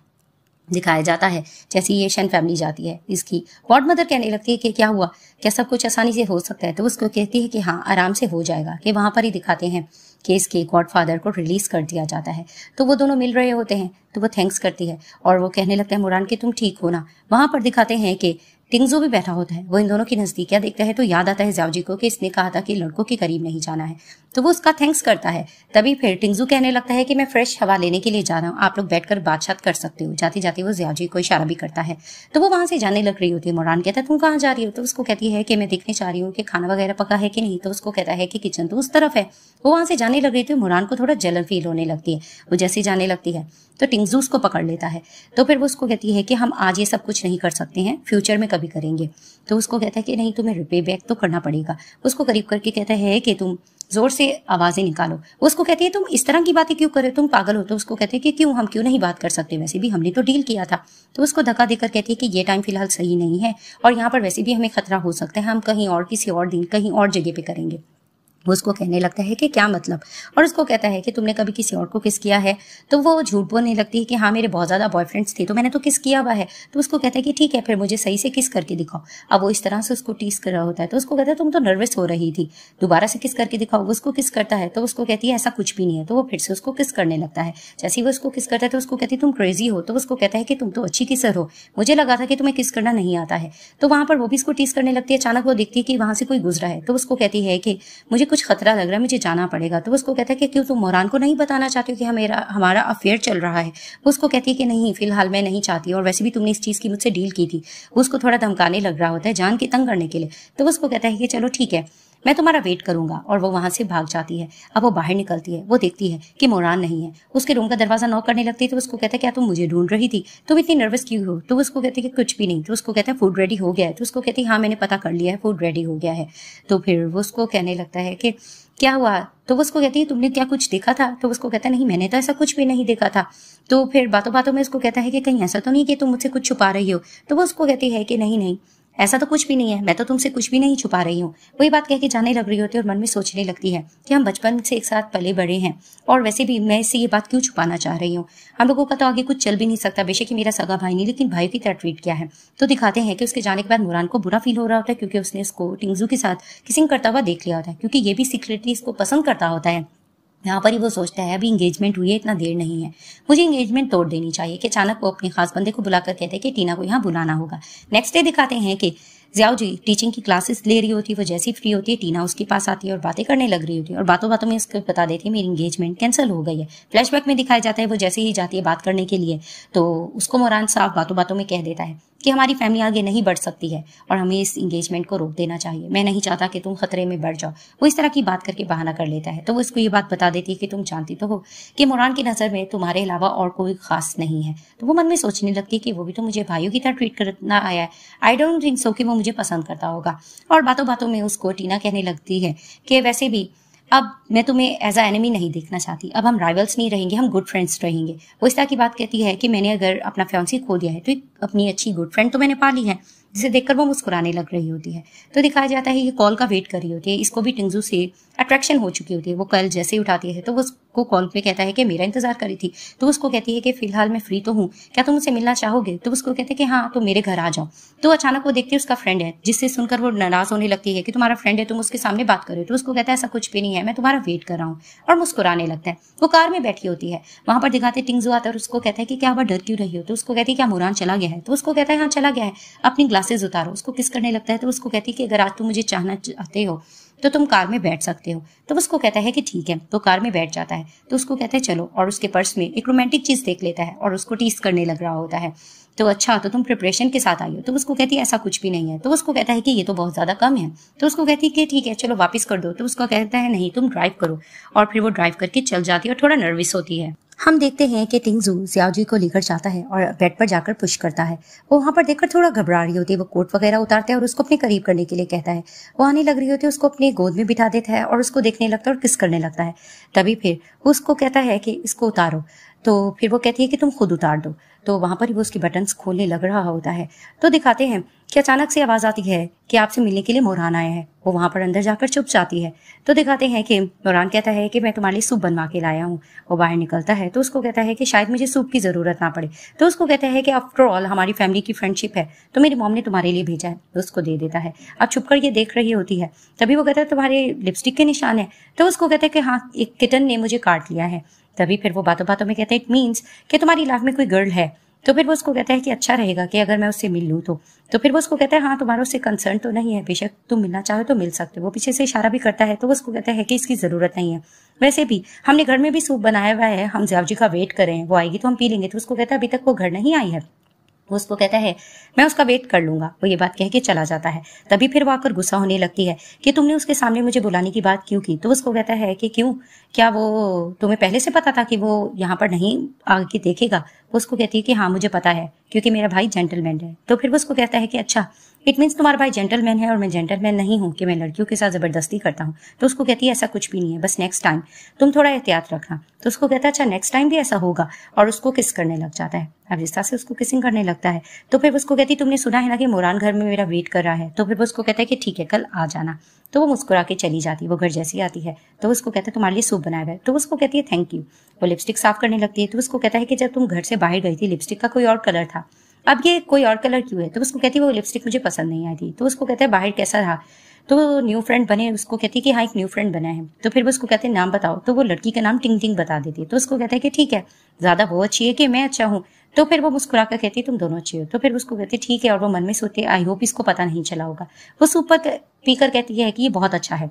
दिखाया जाता है जैसे ये शेन फैमिली जाती है। इसकी गॉड मदर कहने लगती है कि क्या हुआ, क्या सब कुछ आसानी से हो सकता है। तो उसको कहती है कि हाँ आराम से हो जाएगा। कि वहां पर ही दिखाते हैं कि इसके गॉडफादर को रिलीज कर दिया जाता है। तो वो दोनों मिल रहे होते हैं। तो वो थैंक्स करती है और वो कहने लगता है मोरान कि तुम ठीक हो ना। वहां पर दिखाते हैं कि टिंगजू भी बैठा होता है। वो इन दोनों की नजदीकियां देखता है तो याद आता है जियाओजी को कि इसने कहा था कि लड़कों के करीब नहीं जाना है। तो वो उसका थैंक्स करता है। तभी फिर टिंगजू कहने लगता है कि मैं फ्रेश हवा लेने के लिए जा रहा हूँ, आप लोग बैठकर बातचीत कर सकते हो। जाते जाते वो जियाओजी को इशारा भी करता है। तो वो वहां से जाने लग रही होती है। मोरान कहता है तुम कहाँ जा रही हो। तो उसको कहती है कि मैं देखने चाह रही हूँ कि खाना वगैरह पका है कि नहीं। तो उसको कहता है कि किचन तो उस तरफ है। वो वहां से जाने लग रही थी। मोरान को थोड़ा जलन फील होने लगती है। वो जैसे जाने लगती है तो टिंगजू उसको पकड़ लेता है। तो फिर वो उसको कहती है कि हम आज ये सब कुछ नहीं कर सकते हैं, फ्यूचर में कभी करेंगे। तो उसको कहता है कि नहीं, तुम्हें रिपे बैक तो करना पड़ेगा। उसको करीब करके कहता है कि तुम जोर से आवाजें निकालो। उसको कहती है तुम इस तरह की बातें क्यों कर रहे हो, तुम पागल हो। तो उसको कहते हैं कि क्यों, हम क्यों नहीं बात कर सकते, वैसे भी हमने तो डील किया था। तो उसको धक्का देकर कहती है कि ये टाइम फिलहाल सही नहीं है और यहाँ पर वैसे भी हमें खतरा हो सकता है, हम कहीं और किसी और दिन कहीं और जगह पे करेंगे। वो उसको कहने लगता है कि क्या मतलब, और उसको कहता है कि तुमने कभी किसी और को किस किया है। तो वो झूठ बोलने लगती है कि हाँ मेरे बहुत ज्यादा बॉयफ्रेंड्स थे तो मैंने तो किस किया हुआ है। तो उसको कहता है कि ठीक है, फिर मुझे सही से किस करके दिखाओ। अब वो इस तरह से उसको टीस कर रहा होता है। तो उसको कहता है तुम तो नर्वस हो रही थी, दोबारा से किस करके दिखाओ। वो उसको किस करता है। तो उसको कहती है ऐसा कुछ भी नहीं है। तो वो फिर से उसको किस करने लगता है। जैसे ही वो उसको किस करता है तो उसको कहती है तुम क्रेजी हो। तो उसको कहता है कि तुम तो अच्छी किसर हो, मुझे लगा था कि तुम्हें किस करना नहीं आता है। तो वहां पर वो भी इसको टीस करने लगती है। अचानक वो देखती है कि वहां से कोई गुजरा है। तो उसको कहती है कि मुझे कुछ खतरा लग रहा है, मुझे जाना पड़ेगा। तो उसको कहता है कि क्यों, तुम मोरान को नहीं बताना चाहती हो कि हमारा अफेयर चल रहा है। वो उसको कहती है कि नहीं, फिलहाल मैं नहीं चाहती, और वैसे भी तुमने इस चीज की मुझसे डील की थी। वो उसको थोड़ा धमकाने लग रहा होता है, जान के तंग करने के लिए। तो वो उसको कहता है कि चलो ठीक है, मैं तुम्हारा वेट करूंगा, और वो वहां से भाग जाती है। अब वो बाहर निकलती है। वो देखती है कि मोरान नहीं है। उसके रूम का दरवाजा नॉक करने लगती है। तो उसको कहता है क्या तुम मुझे ढूंढ रही थी, तुम इतनी नर्वस क्यों हो। तो उसको कहती है कि कुछ भी नहीं। तो उसको कहता है फूड रेडी हो गया है। तो उसको कहती है हाँ मैंने पता कर लिया है, फूड रेडी हो गया है। तो फिर वो उसको कहने लगता है कि क्या हुआ। तो वो उसको कहती है तुमने क्या कुछ देखा था। तो उसको कहता है नहीं, मैंने तो ऐसा कुछ भी नहीं देखा था। तो फिर बातों बातों में उसको कहता है कि कहीं ऐसा तो नहीं कि तुम मुझसे कुछ छुपा रही हो। तो वो उसको कहती है कि नहीं नहीं, ऐसा तो कुछ भी नहीं है, मैं तो तुमसे कुछ भी नहीं छुपा रही हूँ। वही बात कह के जाने लग रही होती है और मन में सोचने लगती है कि हम बचपन से एक साथ पले बड़े हैं, और वैसे भी मैं इससे ये बात क्यों छुपाना चाह रही हूँ। हम लोगों का तो आगे कुछ चल भी नहीं सकता, बेशक ही मेरा सगा भाई नहीं, लेकिन भाई की तरह ट्रीट किया है। तो दिखाते हैं कि उसके जाने के बाद मोरान को बुरा फील हो रहा होता है, क्योंकि उसने उसको टिंगजू के साथ किसिंग करता हुआ देख लिया होता है, क्योंकि ये भी सीक्रेटली इसको पसंद करता होता है। यहाँ पर ही वो सोचता है अभी एंगेजमेंट हुई है, इतना देर नहीं है, मुझे एंगेजमेंट तोड़ देनी चाहिए। कि अचानक वो अपने खास बंदे को बुलाकर कहते हैं कि टीना को यहाँ बुलाना होगा। नेक्स्ट डे दिखाते हैं कि ज़ियाओ जी टीचिंग की क्लासेस ले रही होती है। वो जैसी फ्री होती है टीना उसके पास आती है और बातें करने लग रही होती है और बातों बातों में उसको बता देती है मेरी एंगेजमेंट कैंसिल हो गई है। फ्लैशबैक में दिखाया जाता है वो जैसे ही जाती है बात करने के लिए तो उसको मोरान साहब बातों बातों में कह देता है कि हमारी फैमिली आगे नहीं बढ़ सकती है और हमें इस एंगेजमेंट को रोक देना चाहिए, मैं नहीं चाहता कि तुम खतरे में बढ़ जाओ। वो इस तरह की बात करके बहाना कर लेता है। तो वो इसको ये बात बता देती है कि तुम जानती तो हो कि मोरान की नज़र में तुम्हारे अलावा और कोई खास नहीं है। तो वो मन में सोचने लगती है कि वो भी तो मुझे भाइयों की तरह ट्रीट करना आया है, आई डोंट थिंक सो कि वो मुझे पसंद करता होगा। और बातों बातों में उसको टीना कहने लगती है कि वैसे भी अब मैं तुम्हें एज अ एनिमी नहीं देखना चाहती, अब हम राइवल्स नहीं रहेंगे, हम गुड फ्रेंड्स रहेंगे। वो इस तरह की बात कहती है कि मैंने अगर अपना फियांसी खो दिया है तो एक अपनी अच्छी गुड फ्रेंड तो मैंने पा ली है, जिसे देखकर वो मुस्कुराने लग रही होती है। तो दिखाया जाता है ये कॉल का वेट कर रही होती है, इसको भी टिंगजू से अट्रैक्शन हो चुकी होती है। वो कल जैसे ही उठाती है तो वो उसको कॉल पे कहता है कि मेरा इंतजार करी थी। तो उसको कहती है कि फिलहाल मैं फ्री तो हूँ, क्या तुम मुझसे मिलना चाहोगे? तो उसको कहते हैं कि हाँ तो मेरे घर आ जाओ। तो अचानक वो देखती है उसका फ्रेंड है, जिससे सुनकर वो नाराज होने लगती है कि तुम्हारा फ्रेंड है तुम उसके सामने बात करो। तो उसको कहता है ऐसा कुछ भी नहीं है, मैं तुम्हारा वेट कर रहा हूँ, और मुस्कुराने लगता है। वो कार में बैठी होती है, वहां पर दिखाते टिंगजू आता है और उसको कहता है कि क्या वह डर क्यों रही हो? तो उसको कहती है क्या मुरान चला गया है? तो उसको कहता है हाँ चला गया है, अपनी ग्लासेस उतारो। उसको किस करने लगता है। तो उसको कहती है कि अगर आज तुम मुझे चाहना चाहते हो तो तुम कार में बैठ सकते हो। तो उसको कहता है कि ठीक है, तो कार में बैठ जाता है। तो उसको कहता है चलो, और उसके पर्स में एक रोमांटिक चीज देख लेता है और उसको टीस करने लग रहा होता है। तो अच्छा तो तुम प्रिपरेशन के साथ आई हो? तो उसको कहती है ऐसा कुछ भी नहीं है। तो उसको कहता है कि ये तो बहुत ज्यादा कम है। तो उसको कहती है कि ठीक है चलो वापस कर दो। तो उसको कहता है नहीं तुम ड्राइव करो, और फिर वो ड्राइव करके चल जाती है और थोड़ा नर्वस होती है। हम देखते हैं कि टिंगजू ज़ियाओ जी को लेकर जाता है और बेड पर जाकर पुश करता है। वो वहां पर देखकर थोड़ा घबरा रही होती है। वो कोट वगैरह उतारता है और उसको अपने करीब करने के लिए कहता है। वो आने लग रही होती है, उसको अपनी गोद में बिठा देता है और उसको देखने लगता है और किस करने लगता है। तभी फिर उसको कहता है कि इसको उतारो। तो फिर वो कहती है कि तुम खुद उतार दो। तो वहां पर ही वो उसकी बटन्स खोलने लग रहा होता है। तो दिखाते हैं कि अचानक से आवाज आती है कि आपसे मिलने के लिए मोरान आया है। वो वहां पर अंदर जाकर चुप जाती है। तो दिखाते हैं कि मोरान कहता है कि मैं तुम्हारे लिए सूप बनवा के लाया हूँ। वो बाहर निकलता है तो उसको कहता है कि शायद मुझे सूप की जरूरत ना पड़े। तो उसको कहता है कि आफ्टर ऑल हमारी फैमिली की फ्रेंडशिप है, तो मेरी मॉम ने तुम्हारे लिए भेजा है। तो उसको दे देता है। अब छुपकर ये देख रही होती है। तभी वो कहता है तुम्हारे लिपस्टिक के निशान है। तो उसको कहता है कि हाँ एक किटन ने मुझे काट लिया है। तभी फिर वो बातों बातों में कहते हैं इट मीन्स कि तुम्हारी लाइफ में कोई गर्ल है। तो फिर वो उसको कहता है कि अच्छा रहेगा कि अगर मैं उससे मिल लूँ तो फिर वो उसको कहता है हाँ तुम्हारा उससे कंसर्न तो नहीं है, बेशक तुम मिलना चाहो तो मिल सकते हो। वो पीछे से इशारा भी करता है। तो वो उसको कहता है कि इसकी जरूरत नहीं है, वैसे भी हमने घर में भी सूप बनाया हुआ है, हम ज़ियाओ जी का वेट कर रहे हैं, वो आएगी तो हम पी लेंगे। तो उसको कहता है अभी तक वो घर नहीं आई है। वो उसको कहता है मैं उसका वेट कर लूंगा। वो ये बात कह के चला जाता है। तभी फिर वो आकर गुस्सा होने लगती है कि तुमने उसके सामने मुझे बुलाने की बात क्यों की। तो उसको कहता है कि क्यों, क्या वो तुम्हें पहले से पता था कि वो यहाँ पर नहीं आके देखेगा? वो उसको कहती है कि हाँ मुझे पता है, क्योंकि मेरा भाई जेंटलमैन है। तो फिर वो उसको कहता है कि अच्छा इट मीन्स तुम्हारा भाई जेंटलमैन है और मैं जेंटलमैन नहीं हूँ कि मैं लड़कियों के साथ जबरदस्ती करता हूँ। तो उसको कहती है ऐसा कुछ भी नहीं है, बस नेक्स्ट टाइम तुम थोड़ा एहतियात रखना। तो उसको कहता है अच्छा नेक्स्ट टाइम भी ऐसा होगा, और उसको किस करने लग जाता है। अब जिस तरह से उसको किसिंग करने लगता है तो फिर उसको कहती तुमने सुना है ना कि मोरान घर में मेरा वेट कर रहा है। तो फिर वो उसको कहता है कि ठीक है कल आ जाना। तो वो मुस्कुरा के चली जाती है। वो घर जैसी आती है तो उसको कहता है तुम्हारे लिए सूप बनाया हुआ है। तो उसको कहती है थैंक यू। वो लिपस्टिक साफ करने लगती है। तो उसको कहता है कि जब तुम घर से बाहर गई थी लिपस्टिक का कोई और कलर था, अब ये कोई और कलर क्यों है? तो उसको कहती है वो लिपस्टिक मुझे पसंद नहीं आई थी। तो उसको कहता है बाहर कैसा रहा? तो न्यू फ्रेंड बने? उसको कहती है कि हाँ एक न्यू फ्रेंड बना है। तो फिर वो उसको कहते हैं नाम बताओ। तो वो लड़की का नाम टिंग टिंग बता देती है। तो उसको कहता है कि ठीक है, ज्यादा वो अच्छी है कि मैं अच्छा हूँ? तो फिर वो मुस्कुरा कर कहती है तुम दोनों अच्छे हो। तो फिर उसको कहती है ठीक है, और वो मन में सोचती है आई होप इसको पता नहीं चला होगा। वो सुपर पीकर कहती है कि ये बहुत अच्छा है।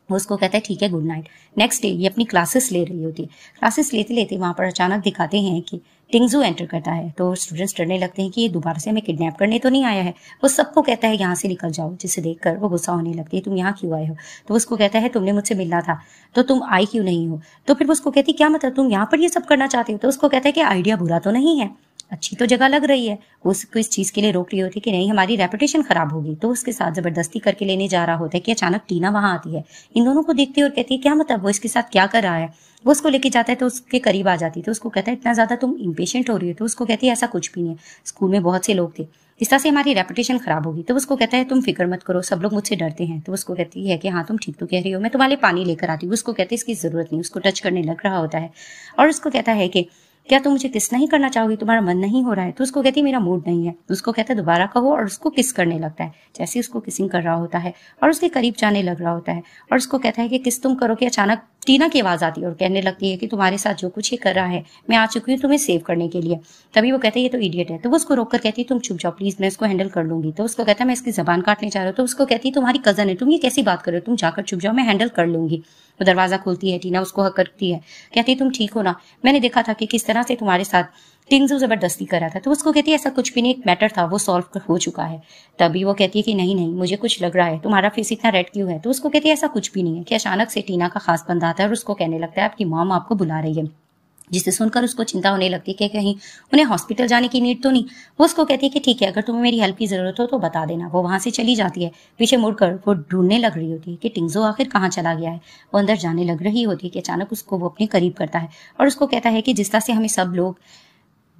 वो उसको कहता है ठीक है गुड नाइट। नेक्स्ट डे ये अपनी क्लासेस ले रही होती है। क्लासेस लेते लेते वहां पर अचानक दिखाते हैं कि टिंगजू एंटर करता है। तो स्टूडेंट्स डरने लगते हैं कि ये दोबारा से हमें किडनैप करने तो नहीं आया है। वो सबको कहता है यहाँ से निकल जाओ, जिसे देखकर वो गुस्सा होने लगती है तुम यहाँ क्यों आए हो? तो उसको कहता है तुमने मुझसे मिलना था तो तुम आई क्यों नहीं हो? तो फिर वो उसको कहती क्या मतलब तुम यहाँ पर ये सब करना चाहते हो? तो उसको कहता है कि आइडिया बुरा तो नहीं है, अच्छी तो जगह लग रही है। वो उसको इस चीज के लिए रोक रही होती है कि नहीं हमारी रेपुटेशन खराब होगी। तो उसके साथ जबरदस्ती करके लेने जा रहा होता है कि अचानक टीना वहां आती है। इन दोनों को देखती है और कहती है क्या मतलब वो इसके साथ क्या कर रहा है? वो उसको लेके जाता है तो उसके करीब आ जाती है। तो उसको कहता है इतना ज्यादा तुम इम्पेशेंट हो रही हो? तो उसको कहती है ऐसा कुछ भी नहीं है, स्कूल में बहुत से लोग थे, इस तरह से हमारी रेपुटेशन खराब होगी। तो उसको कहता है तुम फिक्र मत करो, सब लोग मुझसे डरते हैं। तो उसको कहती है कि हाँ तुम ठीक तो कह रही हो, मैं तुम्हारे पानी लेकर आती हूँ। उसको कहते हैं इसकी जरूरत नहीं, उसको टच करने लग रहा होता है और उसको कहता है कि क्या तुम मुझे किस नहीं करना चाहोगी, तुम्हारा मन नहीं हो रहा है? तो उसको कहती है मेरा मूड नहीं है। उसको कहता है दोबारा कहो, और उसको किस करने लगता है। जैसे उसको किसिंग कर रहा होता है और उसके करीब जाने लग रहा होता है और उसको कहता है कि किस तुम करो कि अचानक टीना की आवाज आती है और कहने लगती है कि तुम्हारे साथ जो कुछ ये कर रहा है, मैं आ चुकी हूँ तुम्हें सेव करने के लिए। तभी वो कहते हैं ये तो इडियट है। तो वो उसको रोक कर कहती है तुम चुप जाओ प्लीज, मैं इसको हैंडल कर लूंगी। तो उसको कहता है मैं इसकी जबान काटने जा रहा हूँ। तो उसको कहती है तुम्हारी कजन है, तुम ये कैसी बात कर रहे हो, तुम जाकर चुप जाओ, मैं हैंडल कर लूंगी। वो दरवाजा खोलती है, टीना उसको हक करती है, कहती है तुम ठीक हो ना, मैंने देखा था कि किस तरह से तुम्हारे साथ टिंगजू जबरदस्ती कर रहा था। तो उसको कहती है ऐसा कुछ भी नहीं, एक मैटर था वो सॉल्व हो चुका है। तभी वो कहती है कि नहीं नहीं मुझे कुछ लग रहा है, तुम्हारा फेस इतना रेड क्यों है। तो उसको कहती है ऐसा कुछ भी नहीं है। कि अचानक से टीना का खास बंदा आता है और उसको कहने लगता है आपकी मॉम आपको बुला रही है। जिसे सुनकर उसको चिंता होने लगती है कि कहीं उन्हें हॉस्पिटल जाने की नीड तो नहीं। वो उसको कहती है कि ठीक है अगर तुम्हें मेरी हेल्प की जरूरत हो तो बता देना। वो वहां से चली जाती है। पीछे मुड़कर वो ढूंढने लग रही होती है कि टिंगजो आखिर कहाँ चला गया है। वो अंदर जाने लग रही होती है कि अचानक उसको वो अपने करीब करता है और उसको कहता है कि जिस तरह से हमें सब लोग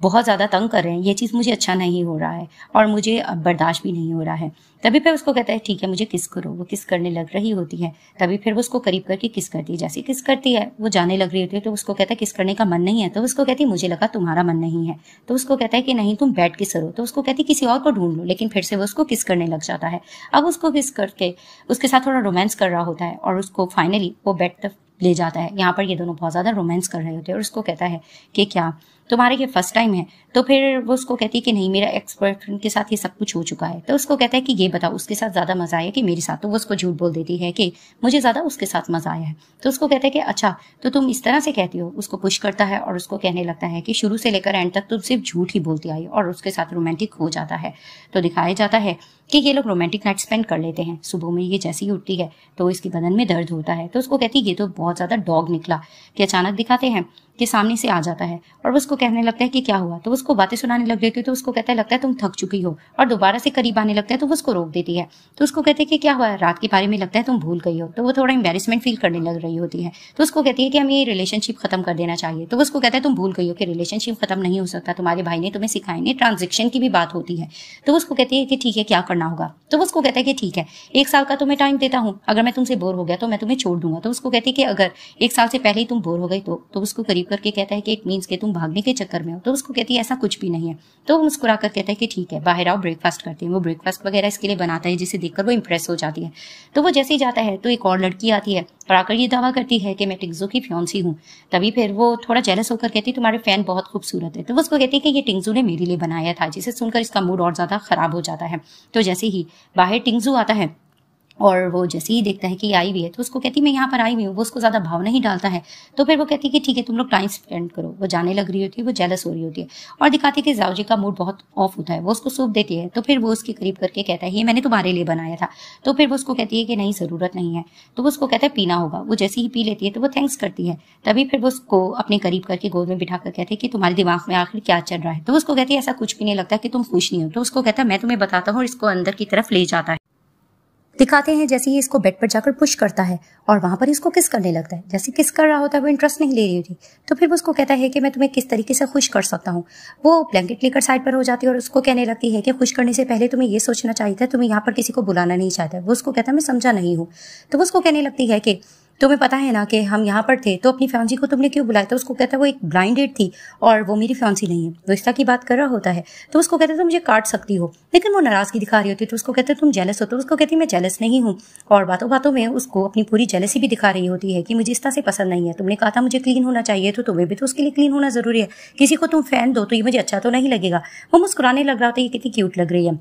बहुत ज्यादा तंग कर रहे हैं, ये चीज मुझे अच्छा नहीं हो रहा है और मुझे अब बर्दाश्त भी नहीं हो रहा है। तभी फिर उसको कहता है ठीक है मुझे किस करो। वो किस करने लग रही होती है। तभी फिर वो उसको करीब करके किस करती है। जैसे किस करती है वो जाने लग रही होती है तो उसको कहता है किस करने का मन नहीं है। तो उसको कहती है मुझे लगा तुम्हारा मन नहीं है। तो उसको कहता है कि नहीं तुम बेड किस करो। तो उसको कहती है किसी और को ढूंढ लो। लेकिन फिर से वो उसको किस करने लग जाता है। अब उसको किस करके उसके साथ थोड़ा रोमांस कर रहा होता है और उसको फाइनली वो बेड तक ले जाता है। यहाँ पर ये दोनों बहुत ज्यादा रोमांस कर रहे होते हैं और उसको कहता है कि क्या तुम्हारे ये फर्स्ट टाइम है। तो फिर वो उसको कहती है कि नहीं मेरा एक्स बॉयफ्रेंड के साथ ये सब कुछ हो चुका है। तो उसको कहता है कि ये बताओ उसके साथ ज्यादा मजा आया कि मेरे साथ। तो वो उसको झूठ बोल देती है कि मुझे ज्यादा उसके साथ मजा आया है। तो उसको कहता है कि अच्छा तो तुम इस तरह से कहती हो। उसको पुश करता है और उसको कहने लगता है कि शुरू से लेकर एंड तक तुम सिर्फ झूठ ही बोलती आई और उसके साथ रोमांटिक हो जाता है। तो दिखाया जाता है कि ये लोग रोमांटिक नाइट स्पेंड कर लेते हैं। सुबह में ये जैसे ही उठती है तो इसके बदन में दर्द होता है। तो उसको कहती है ये तो बहुत ज्यादा डॉग निकला। कि अचानक दिखाते हैं कि सामने से आ जाता है और वो उसको कहने लगता है कि क्या हुआ। तो उसको बातें सुनाने लग रही थी। तो उसको कहता है लगता है तुम थक चुकी हो और दोबारा से करीब आने लगता है। तो वो उसको रोक देती है। तो उसको कहते हैं कि क्या हुआ रात के बारे में, लगता है तुम भूल गई हो। तो वो थोड़ा एम्बेरसमेंट फील करने लग रही होती है। तो उसको कहती है कि हमें ये रिलेशनशिप खत्म कर देना चाहिए। तो वो उसको कहता है तुम भूल गई हो कि रिलेशनशिप खत्म नहीं हो सकता, तुम्हारे भाई ने तुम्हें सिखाया नहीं, ट्रांजेक्शन की भी बात होती है। तो वो उसको कहती है कि ठीक है क्या करना होगा। तो वो उसको कहता है कि ठीक है 1 साल का तुम्हें टाइम देता हूँ, अगर मैं तुमसे बोर हो गया तो मैं तुम्हें छोड़ दूंगा। तो उसको कहती है कि अगर 1 साल से पहले ही तुम बोर हो गई तो उसको करीब करके कहता है कि इट मीन्स कि तुम भागने के चक्कर में हो। तो उसको कहती है ऐसा कुछ भी नहीं है। तो वो मुस्कुरा कर कहता है कि ठीक है बाहर आओ ब्रेकफास्ट करते हैं। वो ब्रेकफास्ट वगैरह इसके लिए बनाता है जिसे देखकर वो इंप्रेस हो जाती है। तो वो जैसे ही जाता है तो एक और लड़की आती है और आकर ये दावा करती है कि मैं टिंगजू की फियांसी हूँ। तभी फिर वो थोड़ा जेलस होकर कहती है तुम्हारे फैन बहुत खूबसूरत है। तो वो उसको कहती है कि ये टिंगजू ने मेरे लिए बनाया था, जिसे सुनकर इसका मूड और ज्यादा खराब हो जाता है। तो जैसे ही बाहर टिंगजू आता है और वो जैसे ही देखता है कि आई हुई है तो उसको कहती मैं यहाँ पर आई हुई हूँ। वो उसको ज्यादा भाव नहीं डालता है। तो फिर वो कहती है कि ठीक है तुम लोग टाइम स्पेंड करो। वो जाने लग रही होती है। वो जेलस हो रही होती है और दिखाती है कि जाओजी का मूड बहुत ऑफ होता है। वो उसको सूप देती है। तो फिर वो उसके करीब करके कहता है ये मैंने तुम्हारे लिए बनाया था। तो फिर वो उसको कहती है कि नहीं जरूरत नहीं है। तो वो उसको कहता है पीना होगा। वो जैसे ही पी लेती है तो वो थैंक्स करती है। तभी फिर वो उसको अपने करीब करके गोद में बिठा कर कहते हैं कि तुम्हारे दिमाग में आखिर क्या चल रहा है। तो उसको कहती है ऐसा कुछ भी नहीं लगता कि तुम खुश नहीं हो। तो उसको कहता है मैं तुम्हें बताता हूँ और इसको अंदर की तरफ ले जाता है। दिखाते हैं जैसे ही इसको बेड पर जाकर पुश करता है और वहां पर इसको किस करने लगता है। जैसे किस कर रहा होता है वो इंटरेस्ट नहीं ले रही होती। तो फिर वो उसको कहता है कि मैं तुम्हें किस तरीके से खुश कर सकता हूँ। वो ब्लैंकेट लेकर साइड पर हो जाती है और उसको कहने लगती है कि खुश करने से पहले तुम्हें ये सोचना चाहिए था, तुम्हें यहाँ पर किसी को बुलाना नहीं चाहता। वो उसको कहता है मैं समझा नहीं हूँ। तो वो उसको कहने लगती है कि तुम्हें पता है ना कि हम यहाँ पर थे तो अपनी फैंसी को तुमने क्यों बुलाया। तो उसको कहता है वो एक ब्लाइंड डेट थी और वो मेरी फैंसी नहीं है। वो रिश्ता की बात कर रहा होता है। तो उसको कहते तुम मुझे काट सकती हो, लेकिन वो नाराजगी दिखा रही होती है। तो उसको कहते तुम जेलस हो। तो उसको कहती मैं जेलस नहीं हूँ और बातों बातों में उसको अपनी पूरी जेलसी भी दिखा रही होती है कि मुझे इस तरह से पसंद नहीं है। तुमने कहा था मुझे क्लीन होना चाहिए तो तुम्हें भी तो उसके लिए क्लीन होना जरूरी है। किसी को तुम फैन दो तो ये मुझे अच्छा तो नहीं लगेगा। वो मुस्कुराने लग रहा होता है ये कितनी क्यूट लग रही है।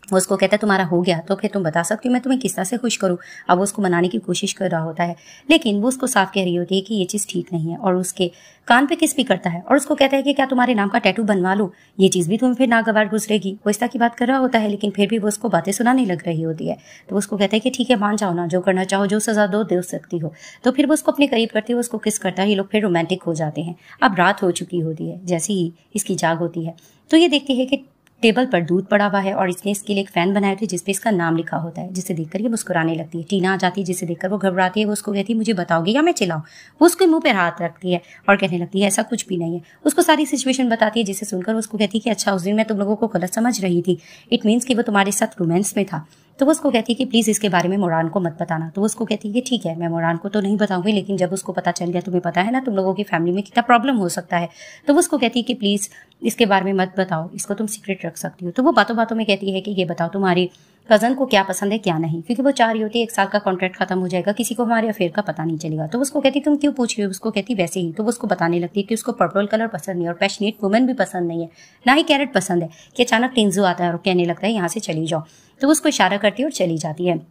वो उसको कहता है तुम्हारा हो गया तो फिर तुम बता सकती हो मैं तुम्हें किस तरह से खुश करूं। अब वो उसको मनाने की कोशिश कर रहा होता है लेकिन वो उसको साफ कह रही होती है कि ये चीज़ ठीक नहीं है और उसके कान पे किस भी करता है और उसको कहता है कि क्या तुम्हारे नाम का टैटू बनवा लो, ये चीज़ भी तुम्हें फिर नागवार गुजरेगी। वो इस तरह की बात कर रहा होता है लेकिन फिर भी वो उसको बातें सुनाने लग रही होती है। तो उसको कहता है कि ठीक है मान जाओ ना, जो करना चाहो जो सजा दो सकती हो। तो फिर वो उसको अपने करीब करती है, उसको किस करता है। ये लोग फिर रोमांटिक हो जाते हैं। अब रात हो चुकी होती है। जैसे ही इसकी जाग होती है तो ये देखती है कि टेबल पर दूध पड़ा हुआ है और इसने इसके लिए एक फैन बनाया था जिसपे इसका नाम लिखा होता है, जिसे देखकर ये मुस्कुराने लगती है। टीना आ जाती है जिसे देखकर वो घबराती है। वो उसको कहती है मुझे बताओगी या मैं चिल्लाऊं। वो उसके मुंह पर हाथ रखती है और कहने लगती है ऐसा कुछ भी नहीं है। उसको सारी सिचुएशन बताती है जिसे सुनकर उसको कहती है कि अच्छा उस दिन मैं तुम लोगों को गलत समझ रही थी, इट मीन्स कि वो तुम्हारे साथ रोमांस में था। तो वो उसको कहती है कि प्लीज़ इसके बारे में मोरान को मत बताना। तो वो उसको कहती है कि ठीक है मैं मोरान को तो नहीं बताऊंगी, लेकिन जब उसको पता चल गया, तुम्हें पता है ना तुम लोगों की फैमिली में कितना प्रॉब्लम हो सकता है। तो वो उसको कहती है कि प्लीज़ इसके बारे में मत बताओ, इसको तुम सीक्रेट रख सकती हो। तो वो बातों बातों में कहती है कि ये बताओ तुम्हारी कजन को क्या पसंद है क्या नहीं, क्योंकि वो चाह रही होती है 1 साल का कॉन्ट्रैक्ट खत्म हो जाएगा, किसी को हमारे अफेयर का पता नहीं चलेगा। तो उसको कहती तुम क्यों पूछ रही हो, उसको कहती वैसे ही। तो वो उसको बताने लगती है कि उसको पर्पल कलर पसंद नहीं है और पैशनेट वुमेन भी पसंद नहीं है, ना ही कैरेट पसंद है। कि अचानक टिंजू आता है और कहने लगता है यहाँ से चली जाओ। तो वो उसको इशारा करती है और चली जाती है।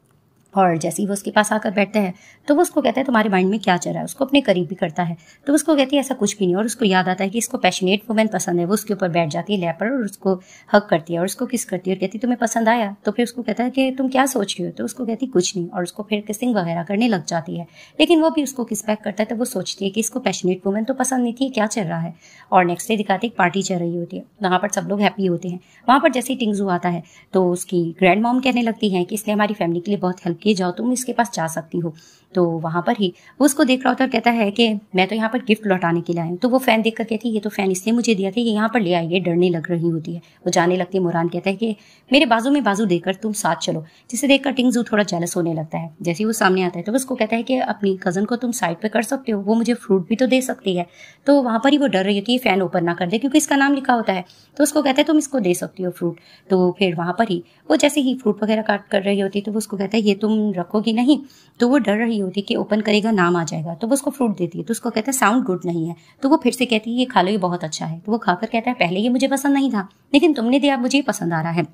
और जैसे ही वो उसके पास आकर बैठता है तो वो उसको कहता है तुम्हारे माइंड में क्या चल रहा है, उसको अपने करीब भी करता है। तो उसको कहती है ऐसा कुछ भी नहीं, और उसको याद आता है कि इसको पैशनेट वुमेन पसंद है। वो उसके ऊपर बैठ जाती है लैप पर और उसको हक करती है और उसको किस करती है और कहती तुम्हें पसंद आया। तो फिर उसको कहता है कि तुम क्या सोच रही हो। तो उसको कहती कुछ नहीं, और उसको फिर किसिंग वगैरह करने लग जाती है। लेकिन वो भी उसको किस बैक करता है। तो वो सोचती है कि इसको पैशनेट वुमेन तो पसंद नहीं थी, क्या चल रहा है। और नेक्स्ट डे दिखाते एक पार्टी चल रही होती है, वहाँ पर सब लोग हैप्पी होते हैं। वहाँ पर जैसे ही टिंगजू आता है तो उसकी ग्रैंड मॉम कहने लगती है कि इसने हमारी फैमिली के लिए बहुत हेल्प की, जाओ तुम इसके पास जा सकती हो। तो वहां पर ही वो उसको देख रहा होता है और कहता है कि मैं तो यहाँ पर गिफ्ट लौटाने के लिए आया हूँ। तो वो फैन देखकर कहती है ये तो फैन इसने मुझे दिया था, ये यहाँ पर ले आई, ये डरने लग रही होती है। वो जाने लगती है। मोरान कहता है कि मेरे बाजू में बाजू देकर तुम साथ चलो, जिसे देखकर टिंगजू थोड़ा जेलस होने लगता है। जैसे ही वो सामने आता है तो उसको कहता है कि अपनी कजन को तुम साइड पे कर सकते हो, वो मुझे फ्रूट भी तो दे सकती है। तो वहां पर ही वो डर रही होती है फैन ओपन ना कर दे क्योंकि इसका नाम लिखा होता है। तो उसको कहता है तुम इसको दे सकती हो फ्रूट। तो फिर वहां पर ही वो जैसे ही फ्रूट वगैरह काट कर रही होती तो वो उसको कहता है ये तुम रखोगी नहीं। तो वो डर रही होती कि ओपन करेगा नाम आ जाएगा। तो वो उसको फ्रूट देती है तो उसको कहता है साउंड गुड नहीं है। तो वो फिर से कहती है ये खा लो, ये बहुत अच्छा है। तो वो खाकर कहता है पहले ये मुझे पसंद नहीं था, लेकिन तुमने दिया मुझे पसंद आ रहा है।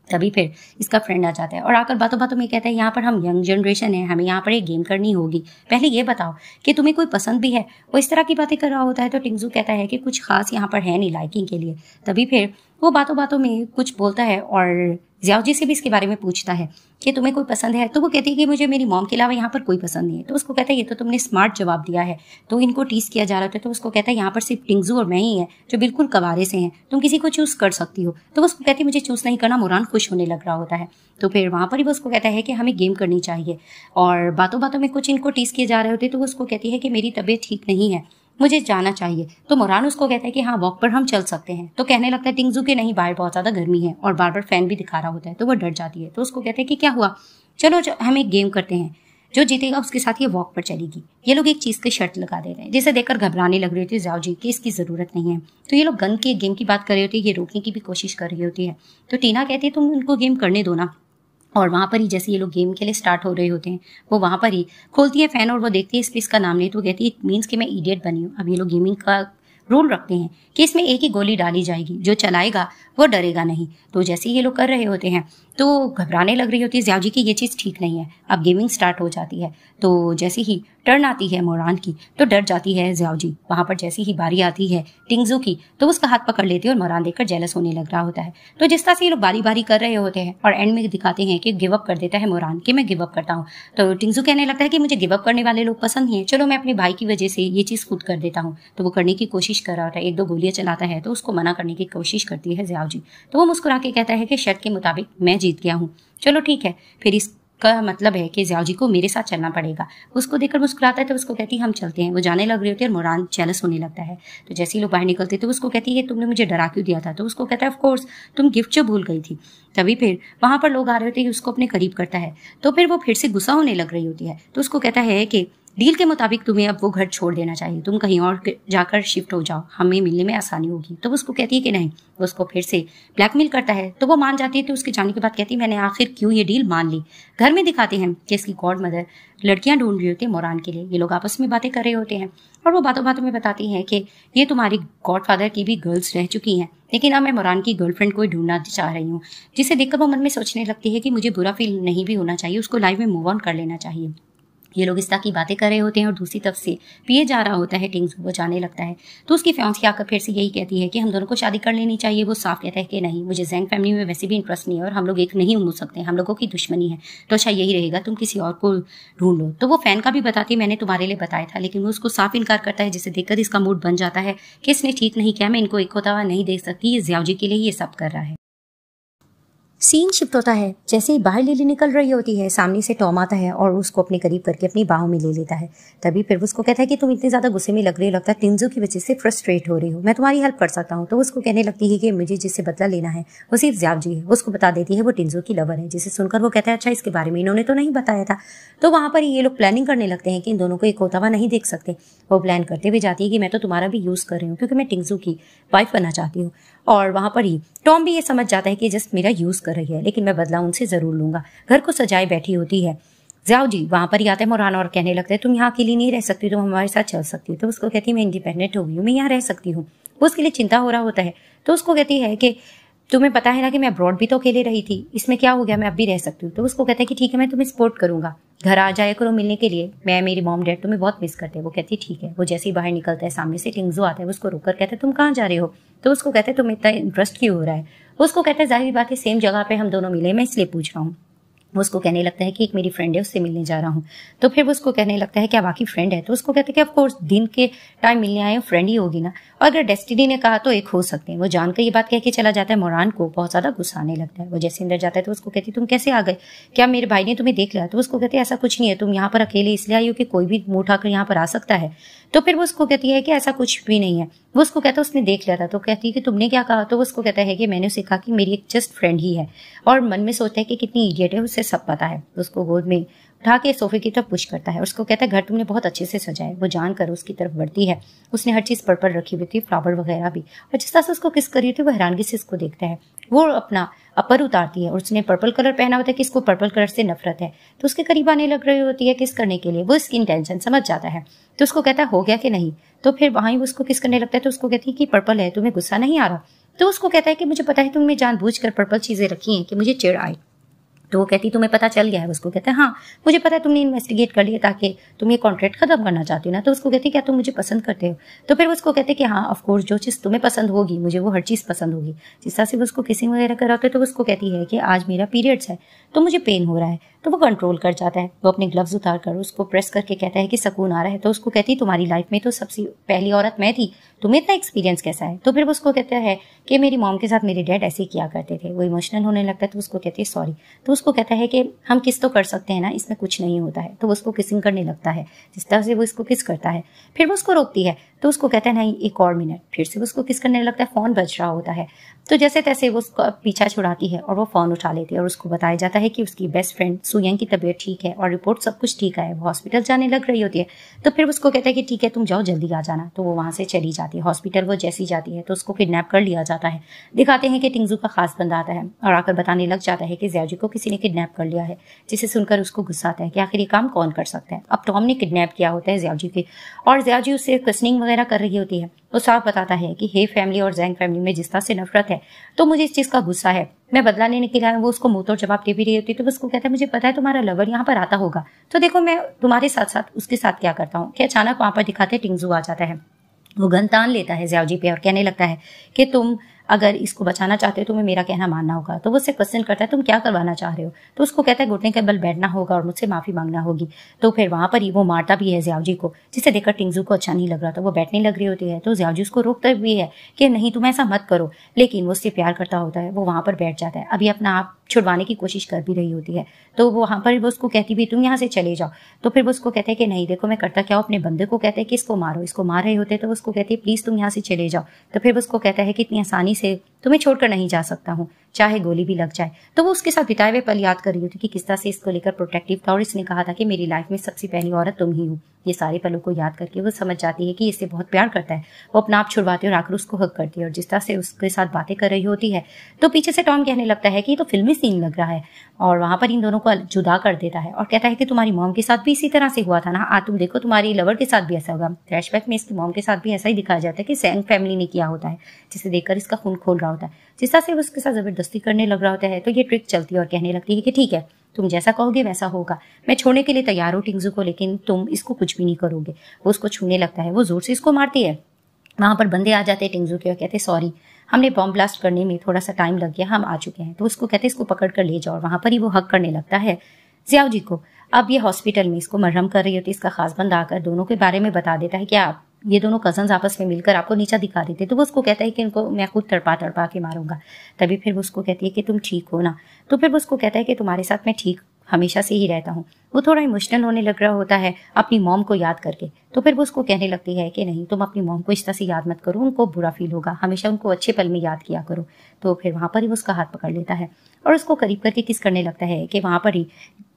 तभी फिर इसका फ्रेंड आ जाता है और आकर बातों बातों में कहता है यहाँ पर हम यंग जनरेशन है, हमें यहाँ पर एक गेम करनी होगी, पहले ये बताओ कि तुम्हें कोई पसंद भी है। वो इस तरह की बातें कर रहा होता है तो टिंगजू कहता है कि कुछ खास यहाँ पर है नहीं लाइकिंग के लिए। तभी फिर वो बातों बातों में कुछ बोलता है और जियाओजी से भी इसके बारे में पूछता है कि तुम्हें कोई पसंद है। तो वो कहती है कि मुझे मेरी मॉम के अलावा यहाँ पर कोई पसंद नहीं है। तो उसको कहता है ये तो तुमने स्मार्ट जवाब दिया है। तो इनको टीज किया जा रहा था। तो उसको कहता है यहाँ पर सिर्फ टिंगजू और मैं ही है जो बिल्कुल कवारे से हैं, तुम किसी को चूज कर सकती हो। तो वो उसको कहती है मुझे चूज नहीं करना। मोरान खुश होने लग रहा होता है। तो फिर वहां पर ही वो उसको कहता है कि हमें गेम करनी चाहिए और बातों बातों में कुछ इनको टीज किए जा रहे होते। तो वो उसको कहती है कि मेरी तबीयत ठीक नहीं है, मुझे जाना चाहिए। तो मोरान उसको कहता है कि हाँ वॉक पर हम चल सकते हैं। तो कहने लगता है टिंगजू के नहीं, बाहर बहुत ज्यादा गर्मी है और बार बार फैन भी दिखा रहा होता है। तो वो डर जाती है। तो उसको कहते हैं कि क्या हुआ, चलो हम एक गेम करते हैं, जो जीतेगा उसके साथ ये वॉक पर चलेगी। ये लोग एक चीज की शर्त लगा दे रहे हैं, जिसे देखकर घबराने लग रही होती है जियाओजी कि इसकी जरूरत नहीं है। तो ये लोग गन के गेम की बात कर रहे होते हैं, ये रोकने की भी कोशिश कर रही होती है। तो टीना कहती है तुम उनको गेम करने दो ना। और वहां पर ही जैसे ये लोग गेम के लिए स्टार्ट हो रहे होते हैं वो वहां पर ही खोलती है फैन और वो देखती है इस पे इसका नाम नहीं। तो कहती है इट मीन्स कि मैं इडियट बनी हूँ। अब ये लोग गेमिंग का रूल रखते हैं कि इसमें एक ही गोली डाली जाएगी, जो चलाएगा वो डरेगा नहीं। तो जैसे ही ये लोग कर रहे होते हैं तो घबराने लग रही होती है जियाओजी की ये चीज़ ठीक नहीं है। अब गेमिंग स्टार्ट हो जाती है। तो जैसे ही टर्न आती है मोरान की तो डर जाती है जियाओजी। वहां पर जैसी ही बारी आती है टिंगजू की तो उसका हाथ पकड़ लेती है और मोरान देखकर जेलस होने लग रहा होता है। तो जिस तरह से ये लोग बारी बारी कर रहे होते हैं और एंड में दिखाते हैं कि गिव अप कर देता है मोरान कि मैं गिव अप करता हूँ। तो टिंगजू कहने लगता है कि मुझे गिव अप करने वाले लोग पसंद नहीं है, चलो मैं अपने भाई की वजह से ये चीज़ खुद कर देता हूँ। तो वो करने की कोशिश कर रहा होता है, 1-2 गोलियां चलाता है। तो उसको मना करने की कोशिश करती है जियाओजी। तो वो मुस्कुरा के कहता है कि शर्त के मुताबिक मैं जीत गया हूँ, चलो ठीक है। फिर इसका मतलब है कि जियाओजी को मेरे साथ चलना पड़ेगा। उसको देखकर मुस्कुराता है तो उसको कहती है हम चलते हैं। वो जाने लग रही होती है और मोरान जेलस होने लगता है। तो जैसे ही लोग बाहर निकलते तो उसको कहती है तुमने मुझे डरा क्यों दिया था। तो उसको कहता है ऑफ कोर्स तुम गिफ्ट जो भूल गई थी। तभी फिर वहां पर लोग आ रहे होते हैं, उसको अपने करीब करता है। तो फिर वो फिर से गुस्सा होने लग रही होती है। तो उसको कहता है कि डील के मुताबिक तुम्हें अब वो घर छोड़ देना चाहिए, तुम कहीं और जाकर शिफ्ट हो जाओ, हमें मिलने में आसानी होगी। तो वो उसको कहती है कि नहीं। वो उसको फिर से ब्लैकमेल करता है तो वो मान जाती है। तो उसके जाने के बाद कहती है मैंने आखिर क्यों ये डील मान ली। घर में दिखाते हैं कि इसकी गॉड मदर लड़कियां ढूंढ रही होती है मोरान के लिए। ये लोग आपस में बातें कर रहे होते हैं और वो बातों बातों में बताती हैं कि ये तुम्हारी गॉड फादर की भी गर्ल्स रह चुकी हैं, लेकिन अब मैं मोरान की गर्लफ्रेंड को ढूंढना चाह रही हूँ। जिसे देखकर वो मन में सोचने लगती है कि मुझे बुरा फील नहीं भी होना चाहिए, उसको लाइफ में मूव ऑन कर लेना चाहिए। ये लोग इस तरह की बातें कर रहे होते हैं और दूसरी तरफ से पिए जा रहा होता है टिंगजू। वो जाने लगता है तो उसकी फियांसी आकर फिर से यही कहती है कि हम दोनों को शादी कर लेनी चाहिए। वो साफ कहता है कि नहीं, मुझे जैंग फैमिली में वैसे भी इंटरेस्ट नहीं है और हम लोग एक नहीं हो सकते, हम लोगों की दुश्मनी है। तो अच्छा यही रहेगा, तुम किसी और को ढूंढ लो। तो वो फैन का भी बताती है मैंने तुम्हारे लिए बताया था, लेकिन वो उसको साफ इनकार करता है, जिसे देखकर इसका मूड बन जाता है कि इसने ठीक नहीं किया, मैं इनको एक होता हुआ नहीं देख सकती, ये जियाओजी के लिए ये सब कर रहा है। सीन शिफ्ट होता है। जैसे ही बाहर लिली निकल रही होती है सामने से टॉम आता है और उसको अपने करीब करके अपनी बाहों में ले लेता है। तभी फिर उसको कहता है कि तुम इतनी ज्यादा गुस्से में लग रही हो, लगता है टिंगजू की वजह से फ्रस्ट्रेट हो रही हो, मैं तुम्हारी हेल्प कर सकता हूँ। तो उसको कहने लगती है कि मुझे जिससे बदला लेना है वो सिर्फ जियाओजी है। उसको बता देती है वो टिंगजू की लवर है, जिसे सुनकर वो कहता है अच्छा इसके बारे में इन्होंने तो नहीं बताया था। तो वहां पर ये लोग प्लानिंग करने लगते हैं कि इन दोनों को एक होता हुआ नहीं देख सकते। वो प्लान करते हुए जाती है कि मैं तो तुम्हारा भी यूज कर रही हूँ क्योंकि मैं टिंगजू की वाइफ बनना चाहती हूँ। और वहां पर ही टॉम भी ये समझ जाता है कि जस्ट मेरा यूज कर कर रही है, लेकिन मैं बदला उनसे जरूर लूंगा। घर को सजाए बैठी होती है। जाओ जी वहां पर ही आते हैं मोरान और कहने लगते हैं तुम यहाँ अकेली नहीं रह सकती, तुम हमारे साथ चल सकती हो। तो उसको कहती है मैं इंडिपेंडेंट हो गई हूँ, मैं यहाँ रह सकती हूँ। वो उसके लिए चिंता हो रहा होता है। तो उसको कहती है कि तुम्हें पता है ना कि मैं अब्रॉड भी तो अकेले रही थी, इसमें क्या हो गया, मैं अब भी रह सकती हूँ। तो उसको कहता है कि ठीक है मैं तुम्हें सपोर्ट करूंगा, घर आ जाया करो मिलने के लिए, मैं मेरी मॉम डैड तुम्हें बहुत मिस करते हैं। वो कहती है ठीक है। वो जैसे ही बाहर निकलता है सामने से टिंगजू आता है, उसको रोककर कहता है तुम कहाँ जा रहे हो। तो उसको कहते हैं तुम्हें इतना इंटरेस्ट क्यों हो रहा है। उसको कहता है जाहिर बात है सेम जगह पे हम दोनों मिले, मैं इसलिए पूछ रहा हूँ। उसको कहने लगता है कि एक मेरी फ्रेंड है उससे मिलने जा रहा हूँ। तो फिर वो उसको कहने लगता है क्या बाकी फ्रेंड है। तो उसको कहते हैं कि ऑफ कोर्स दिन के टाइम मिलने आए फ्रेंड ही होगी ना, और अगर डेस्टिनी ने कहा तो एक हो सकते हैं। वो जानकर ये बात कह के चला जाता है। मोरान को बहुत ज्यादा गुस्सा आने लगता है। वो जैसे अंदर जाता है तो उसको कहती है तुम कैसे आ गए, क्या मेरे भाई ने तुम्हें देख लिया। तो उसको कहते हैं ऐसा कुछ नहीं है, तुम यहाँ पर अकेले इसलिए आई हो कि कोई भी मुंह उठाकर यहाँ पर आ सकता है। तो फिर वो उसको कहती है कि ऐसा कुछ भी नहीं है। वो उसको कहता है उसने देख लिया था। तो कहती है कि तुमने क्या कहा। तो वो उसको कहता है कि मैंने उसे कहा कि मेरी एक जस्ट फ्रेंड ही है, और मन में सोचता है कि कितनी इडियट है, उसे सब पता है। उसको गोद में उठा के सोफे की तरफ पुश करता है और उसको कहता है घर तुमने बहुत अच्छे से सजाया है। वो जानकर उसकी तरफ बढ़ती है। उसने हर चीज पर्पल रखी हुई थी, फ्लावर वगैरह भी, और जिस तरह से उसको किस करी थी वो हैरानगी से इसको देखता है। वो अपना अपर उतारती है और उसने पर्पल कलर पहना होता है कि इसको पर्पल कलर से नफरत है। तो उसके करीब आने लग रही होती है किस करने के लिए। वो इसकी इंटेंशन समझ जाता है। तो उसको कहता है हो गया कि नहीं। तो फिर वहां वो उसको किस करने लगता है। तो उसको कहती है कि पर्पल है, तुम्हें गुस्सा नहीं आ रहा। तो उसको कहता है कि मुझे पता है तुमने जानबूझकर पर्पल चीजें रखी हैं कि मुझे चिढ़ आए। तो वो कहती तुम्हें पता चल गया है। उसको कहता है हाँ मुझे पता है तुमने इन्वेस्टिगेट कर लिया ताकि तुम ये कॉन्ट्रैक्ट खत्म करना चाहती हो ना। तो उसको कहती क्या तुम मुझे पसंद करते हो। तो फिर उसको कहते कि हाँ ऑफ कोर्स जो चीज़ तुम्हें पसंद होगी मुझे वो हर चीज़ पसंद होगी। जिस तरह से वो उसको किसिंग वगैरह कराते तो उसको कहती है कि आज मेरा पीरियड्स है तो मुझे पेन हो रहा है। तो वो कंट्रोल कर जाता है। वो अपने ग्लव्स उतार कर उसको प्रेस करके कहता है कि सुकून आ रहा है। तो उसको कहती तुम्हारी लाइफ में तो सबसे पहली औरत मैं थी, तुम्हें इतना एक्सपीरियंस कैसा है। तो फिर वो उसको कहता है कि मेरी मॉम के साथ मेरे डैड ऐसे ही किया करते थे। वो इमोशनल होने लगता है। तो उसको कहती है सॉरी। तो उसको कहता है कि हम किस तो कर सकते हैं ना, इसमें कुछ नहीं होता है। तो वो उसको किसिंग करने लगता है जिस तरह से वो इसको किस करता है। फिर वो उसको रोकती है। तो उसको कहता है नहीं एक और मिनट। फिर से वो उसको किस करने लगता है। फोन बज रहा होता है। तो जैसे तैसे वो उसको पीछा छुड़ाती है और वो फोन उठा लेती है और उसको बताया जाता है कि उसकी बेस्ट फ्रेंड सुयंग की तबीयत ठीक है और रिपोर्ट सब कुछ ठीक है, वो हॉस्पिटल जाने लग रही होती है। तो फिर उसको कहता है कि ठीक है तुम जाओ जल्दी आ जाना। तो वो वहां से चली जाती है। हॉस्पिटल वो जैसी जाती है तो उसको किडनैप कर लिया जाता है। दिखाते हैं कि टिंगजू का खास बंदा आता है और आकर बताने लग जाता है कि ज़ियाओजी को किसी ने किडनैप कर लिया है, जिसे सुनकर उसको गुस्सा आता है कि आखिर ये काम कौन कर सकता है। अब टॉम ने किडनैप किया होता है ज़ियाओजी के, और ज़ियाओजी उससे क्वेश्चनिंग वगैरह कर रही होती है। वो साफ बताता है कि हे फैमिली और जैंग फैमिली में जिस तरह से नफरत है तो मुझे इस चीज का गुस्सा है, मैं बदला लेने के लिए। वो उसको मुंह तोड़ जवाब दे भी रही होती है। तो उसको कहता है मुझे पता है तुम्हारा लवर यहाँ पर आता होगा, तो देखो मैं तुम्हारे साथ साथ उसके साथ क्या करता हूँ। कि अचानक वहां पर दिखाते टिंगजू आ जाता है। वो गन तान लेता है ज़ियाओजी पे और कहने लगता है कि तुम अगर इसको बचाना चाहते हो तो तुम्हें मेरा कहना मानना होगा। तो वो उससे क्वेश्चन करता है तुम क्या करवाना चाह रहे हो। तो उसको कहता है घुटने के बल बैठना होगा और मुझसे माफी मांगना होगी। तो फिर वहां पर ही वो मारता भी है ज़ियाओजी को, जिसे देखकर टिंगजू को अच्छा नहीं लग रहा था। वो बैठने लग रही होती है तो ज़ियाओजी उसको रोकता भी है कि नहीं तुम ऐसा मत करो, लेकिन वो उससे प्यार करता होता है। वो वहां पर बैठ जाता है। अभी अपना आप छुड़वाने की कोशिश कर भी रही होती है। तो वो वहां पर वो उसको कहती भी तुम यहाँ से चले जाओ। तो फिर वो उसको कहते हैं कि नहीं देखो मैं करता क्या हूँ, अपने बंदे को कहते हैं कि इसको मारो। इसको मार रहे होते तो वो उसको कहती है प्लीज तुम यहाँ से चले जाओ। तो फिर वो उसको कहता है कि इतनी आसानी से तुम्हें छोड़कर नहीं जा सकता हूँ, चाहे गोली भी लग जाए। तो वो उसके साथ बिताए हुए पल याद कर रही होती कि किस तरह से इसको लेकर प्रोटेक्टिव था और इसने कहा था कि मेरी लाइफ में सबसे पहली औरत तुम ही हो। ये सारे पलों को याद करके वो समझ जाती है कि इससे बहुत प्यार करता है। वो अपना आप छुड़वाती है और आकर उसको हक करती है और जिस तरह से उसके साथ बातें कर रही होती है तो पीछे से टॉम कहने लगता है कि ये तो फिल्मी सीन लग रहा है, और वहां पर इन दोनों को जुदा कर देता है और कहता है कि तुम्हारी मॉम के साथ भी इसी तरह से हुआ था ना, आज तुम देखो तुम्हारी लवर के साथ भी ऐसा होगा। फ्लैशबैक में इसकी मॉम के साथ भी ऐसा ही दिखाया जाता है कि सैंग फैमिली ने किया होता है, जिसे देखकर इसका खून खोल रहा होता है। जिस तरह से वो उसके साथ जबरदस्ती करने लग रहा होता है तो ये ट्रिक चलती है और कहने लगती है कि ठीक है तुम जैसा कहोगे वैसा होगा, मैं छोड़ने के लिए तैयार हूँ टिंगजू को, लेकिन तुम इसको कुछ भी नहीं करोगे। वो उसको छूने लगता है। वो जोर से इसको मारती है। वहां पर बंदे आ जाते हैं टिंगजू के और कहते सॉरी हमने बॉम्ब ब्लास्ट करने में थोड़ा सा टाइम लग गया, हम आ चुके हैं। तो उसको कहते इसको पकड़ कर ले जाओ और वहां पर ही वो हक करने लगता है ज़ियाओजी को। अब ये हॉस्पिटल में इसको मरहम कर रही होती है। इसका खास बंदा आकर दोनों के बारे में बता देता है कि आप ये दोनों कजन्स आपस में मिलकर आपको नीचा दिखा देते। तो वो उसको कहता है कि इनको मैं खुद तड़पा तड़पा के मारूंगा। तभी फिर वो उसको कहती है कि तुम ठीक हो ना। तो फिर वो उसको कहता है कि तुम्हारे साथ मैं ठीक हमेशा से ही रहता हूँ। वो थोड़ा इमोशनल होने लग रहा होता है अपनी मॉम को याद करके। तो फिर वो उसको कहने लगती है कि नहीं तुम अपनी मॉम को इस तरह से याद मत करो, उनको बुरा फील होगा, हमेशा उनको अच्छे पल में याद किया करो। तो फिर वहां पर ही वो उसका हाथ पकड़ लेता है और उसको करीब करके किस करने लगता है कि वहां पर ही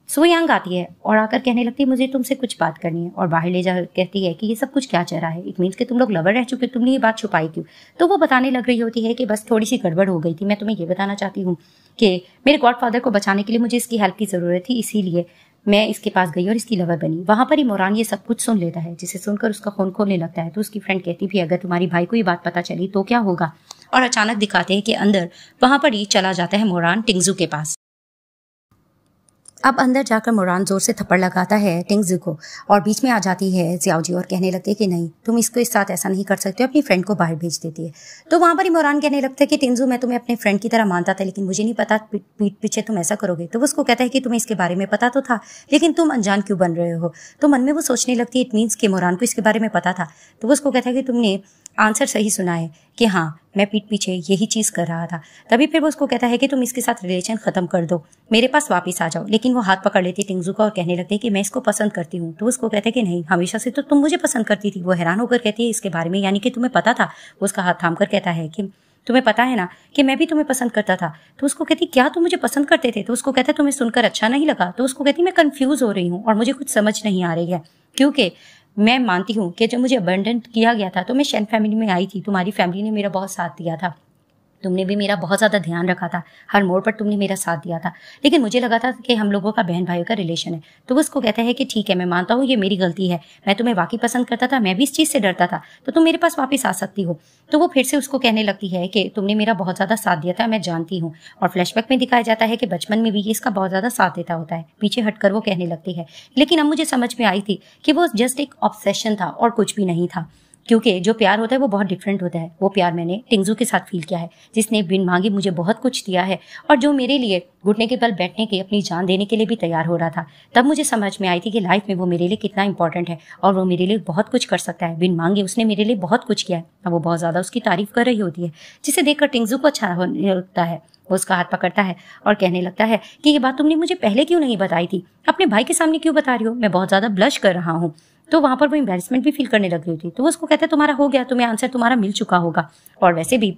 सो यांग आती है और आकर कहने लगती है मुझे तुमसे कुछ बात करनी है, और बाहर ले जा कहती है कि ये सब कुछ क्या चल रहा है, इट मीन्स कि तुम लोग लवर रह चुके, तुमने ये बात छुपाई क्यों। तो वो बताने लग रही होती है कि बस थोड़ी सी गड़बड़ हो गई थी, मैं तुम्हें ये बताना चाहती हूँ कि मेरे गॉडफादर को बचाने के लिए मुझे इसकी हेल्प की जरूरत थी, इसीलिए मैं इसके पास गई और इसकी लवर बनी। वहां पर ही मोरान ये सब कुछ सुन लेता है, जिसे सुनकर उसका खून खोलने लगता है। तो उसकी फ्रेंड कहती भी अगर तुम्हारी भाई को ये बात पता चली तो क्या होगा, और अचानक दिखाते हैं कि अंदर वहां पर ही चला जाता है मोरान टिंगजू के पास। अब अंदर जाकर मोरान जोर से थप्पड़ लगाता है टिंगजू को, और बीच में आ जाती है जियाओजी और कहने लगती है कि नहीं तुम इसको इस साथ ऐसा नहीं कर सकते, अपनी फ्रेंड को बाहर भेज देती है। तो वहां पर ही मोरान कहने लगता है कि टिंगजू मैं तुम्हें अपने फ्रेंड की तरह मानता था, लेकिन मुझे नहीं पता पीठ पीछे तुम ऐसा करोगे। तो वो उसको कहता है कि तुम्हें इसके बारे में पता तो था, लेकिन तुम अनजान क्यों बन रहे हो। तो मन में वो सोचने लगती है इट मीन्स कि मोरान को इसके बारे में पता था। तो वो उसको कहता है कि तुमने आंसर सही सुना है कि हाँ मैं पीठ पीछे यही चीज कर रहा था। तभी फिर वो उसको कहता है कि तुम इसके साथ रिलेशन खत्म कर दो, मेरे पास वापस आ जाओ। लेकिन वो हाथ पकड़ लेती है टिंगजू का और कहने लगती है कि मैं इसको पसंद करती हूँ। तो उसको कहते हैं कि नहीं हमेशा से तो तुम मुझे पसंद करती थी। वो हैरान होकर कहती है इसके बारे में, यानी कि तुम्हें पता था। वो उसका हाथ थाम कर कहता है कि तुम्हें पता है ना कि मैं भी तुम्हें पसंद करता था। तो उसको कहती क्या तुम मुझे पसंद करते थे। तो उसको कहता है तुम्हें सुनकर अच्छा नहीं लगा। तो उसको कहती मैं कंफ्यूज हो रही हूँ और मुझे कुछ समझ नहीं आ रही है, क्योंकि मैं मानती हूँ कि जब मुझे अबंडन किया गया था तो मैं शेन फैमिली में आई थी, तुम्हारी फैमिली ने मेरा बहुत साथ दिया था, तुमने भी मेरा बहुत ज़्यादा ध्यान रखा था, हर मोड़ पर तुमने मेरा साथ दिया था, लेकिन मुझे लगा था कि हम लोगों का बहन भाइयों का रिलेशन है। तो वो उसको कहता है कि ठीक है मैं मानता हूँ ये मेरी गलती है, मैं तुम्हें वाकई पसंद करता था, मैं भी इस चीज़ से डरता था, तो तुम मेरे पास वापस आ सकती हो। तो वो फिर से उसको कहने लगती है कि तुमने मेरा बहुत ज़्यादा साथ दिया था, मैं जानती हूँ। और फ्लैशबैक में दिखाया जाता है कि बचपन में भी ये इसका बहुत ज़्यादा साथ देता होता है। पीछे हटकर वो कहने लगती है लेकिन अब मुझे समझ में आई थी कि वो जस्ट एक ऑब्सेशन था और कुछ भी नहीं था, क्योंकि जो प्यार होता है वो बहुत डिफरेंट होता है। वो प्यार मैंने टिंगजू के साथ फील किया है, जिसने बिन मांगे मुझे बहुत कुछ दिया है और जो मेरे लिए घुटने के बल बैठने के अपनी जान देने के लिए भी तैयार हो रहा था। तब मुझे समझ में आई थी कि लाइफ में वो मेरे लिए कितना इंपॉर्टेंट है और वो मेरे लिए बहुत कुछ कर सकता है। बिन मांगे उसने मेरे लिए बहुत कुछ किया है। अब वो बहुत ज़्यादा उसकी तारीफ कर रही होती है, जिसे देखकर टिंगजू को अच्छा लगता है। वो उसका हाथ पकड़ता है और कहने लगता है कि ये बात तुमने मुझे पहले क्यों नहीं बताई थी, अपने भाई के सामने क्यों बता रही हो, मैं बहुत ज़्यादा ब्लश कर रहा हूँ। तो वहां पर वो एम्बैरेसमेंट भी फील करने लग रही थी। तो वो उसको कहता है तुम्हारा हो गया, तुम्हें आंसर तुम्हारा मिल चुका होगा, और वैसे भी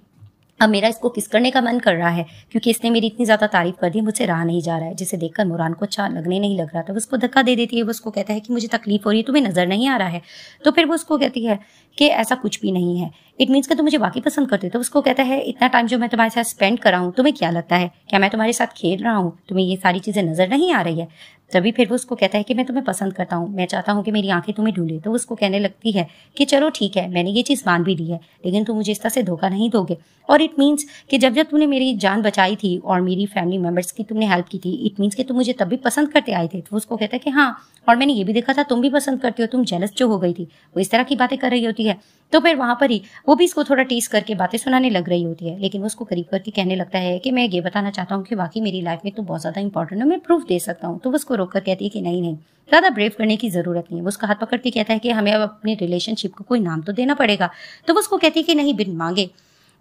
अब मेरा इसको किस करने का मन कर रहा है, क्योंकि इसने मेरी इतनी ज्यादा तारीफ कर दी, मुझसे रहा नहीं जा रहा है। जिसे देखकर मोरान को अच्छा लगने नहीं लग रहा था। वो उसको धक्का दे देती है। वो उसको कहता है कि मुझे तकलीफ हो रही है, तुम्हें नजर नहीं आ रहा है। तो फिर वो उसको कहती है कि ऐसा कुछ भी नहीं है, इट मीन्स कि तुम मुझे वाकई पसंद करते हो। तो उसको कहता है इतना टाइम जो मैं तुम्हारे साथ स्पेंड कर रहा हूँ तुम्हें क्या लगता है, क्या मैं तुम्हारे साथ खेल रहा हूँ, तुम्हें ये सारी चीजें नजर नहीं आ रही है। तभी फिर वो उसको कहता है कि मैं तुम्हें पसंद करता हूँ, मैं चाहता हूँ कि मेरी आंखें तुम्हें ढूंढे। तो उसको कहने लगती है कि चलो ठीक है मैंने ये चीज़ मान भी ली है, लेकिन तुम मुझे इस तरह से धोखा नहीं दोगे। और इट मीन्स कि जब जब तुमने मेरी जान बचाई थी और मेरी फैमिली मेंबर्स की तुमने हेल्प की थी, इट मीन्स कि तुम मुझे तब भी पसंद करते आए थे। तो उसको कहता है कि हाँ, और मैंने ये भी देखा था तुम भी पसंद करते हो, तुम जेलस जो हो गई थी। वो इस तरह की बातें कर रही होती है। तो फिर वहां पर ही वो भी इसको थोड़ा टीस करके बातें सुनाने लग रही होती है, लेकिन वो उसको करीब करके कहने लगता है कि मैं ये बताना चाहता हूँ कि वाकई मेरी लाइफ में तो बहुत ज्यादा इंपॉर्टेंट है, मैं प्रूफ दे सकता हूँ। तो वो उसको रोककर कहती है कि नहीं नहीं, ज्यादा ब्रेव करने की जरूरत नहीं है। वो उसका हाथ पकड़ के कहता है कि हमें अब अपने रिलेशनशिप को कोई नाम तो देना पड़ेगा। तो वो उसको कहती है कि नहीं, बिन मांगे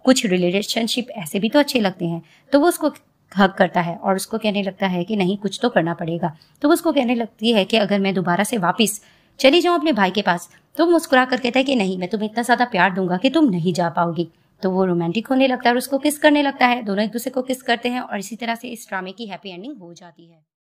कुछ रिलेशनशिप ऐसे भी तो अच्छे लगते हैं। तो वो उसको हक करता है और उसको कहने लगता है कि नहीं कुछ तो करना पड़ेगा। तो वो उसको कहने लगती है कि अगर मैं दोबारा से वापस चली जाऊं अपने भाई के पास, तो मुस्कुरा कर कहता है कि नहीं, मैं तुम्हें इतना ज्यादा प्यार दूंगा कि तुम नहीं जा पाओगी। तो वो रोमांटिक होने लगता है और उसको किस करने लगता है। दोनों एक दूसरे को किस करते हैं और इसी तरह से इस ड्रामे की हैप्पी एंडिंग हो जाती है।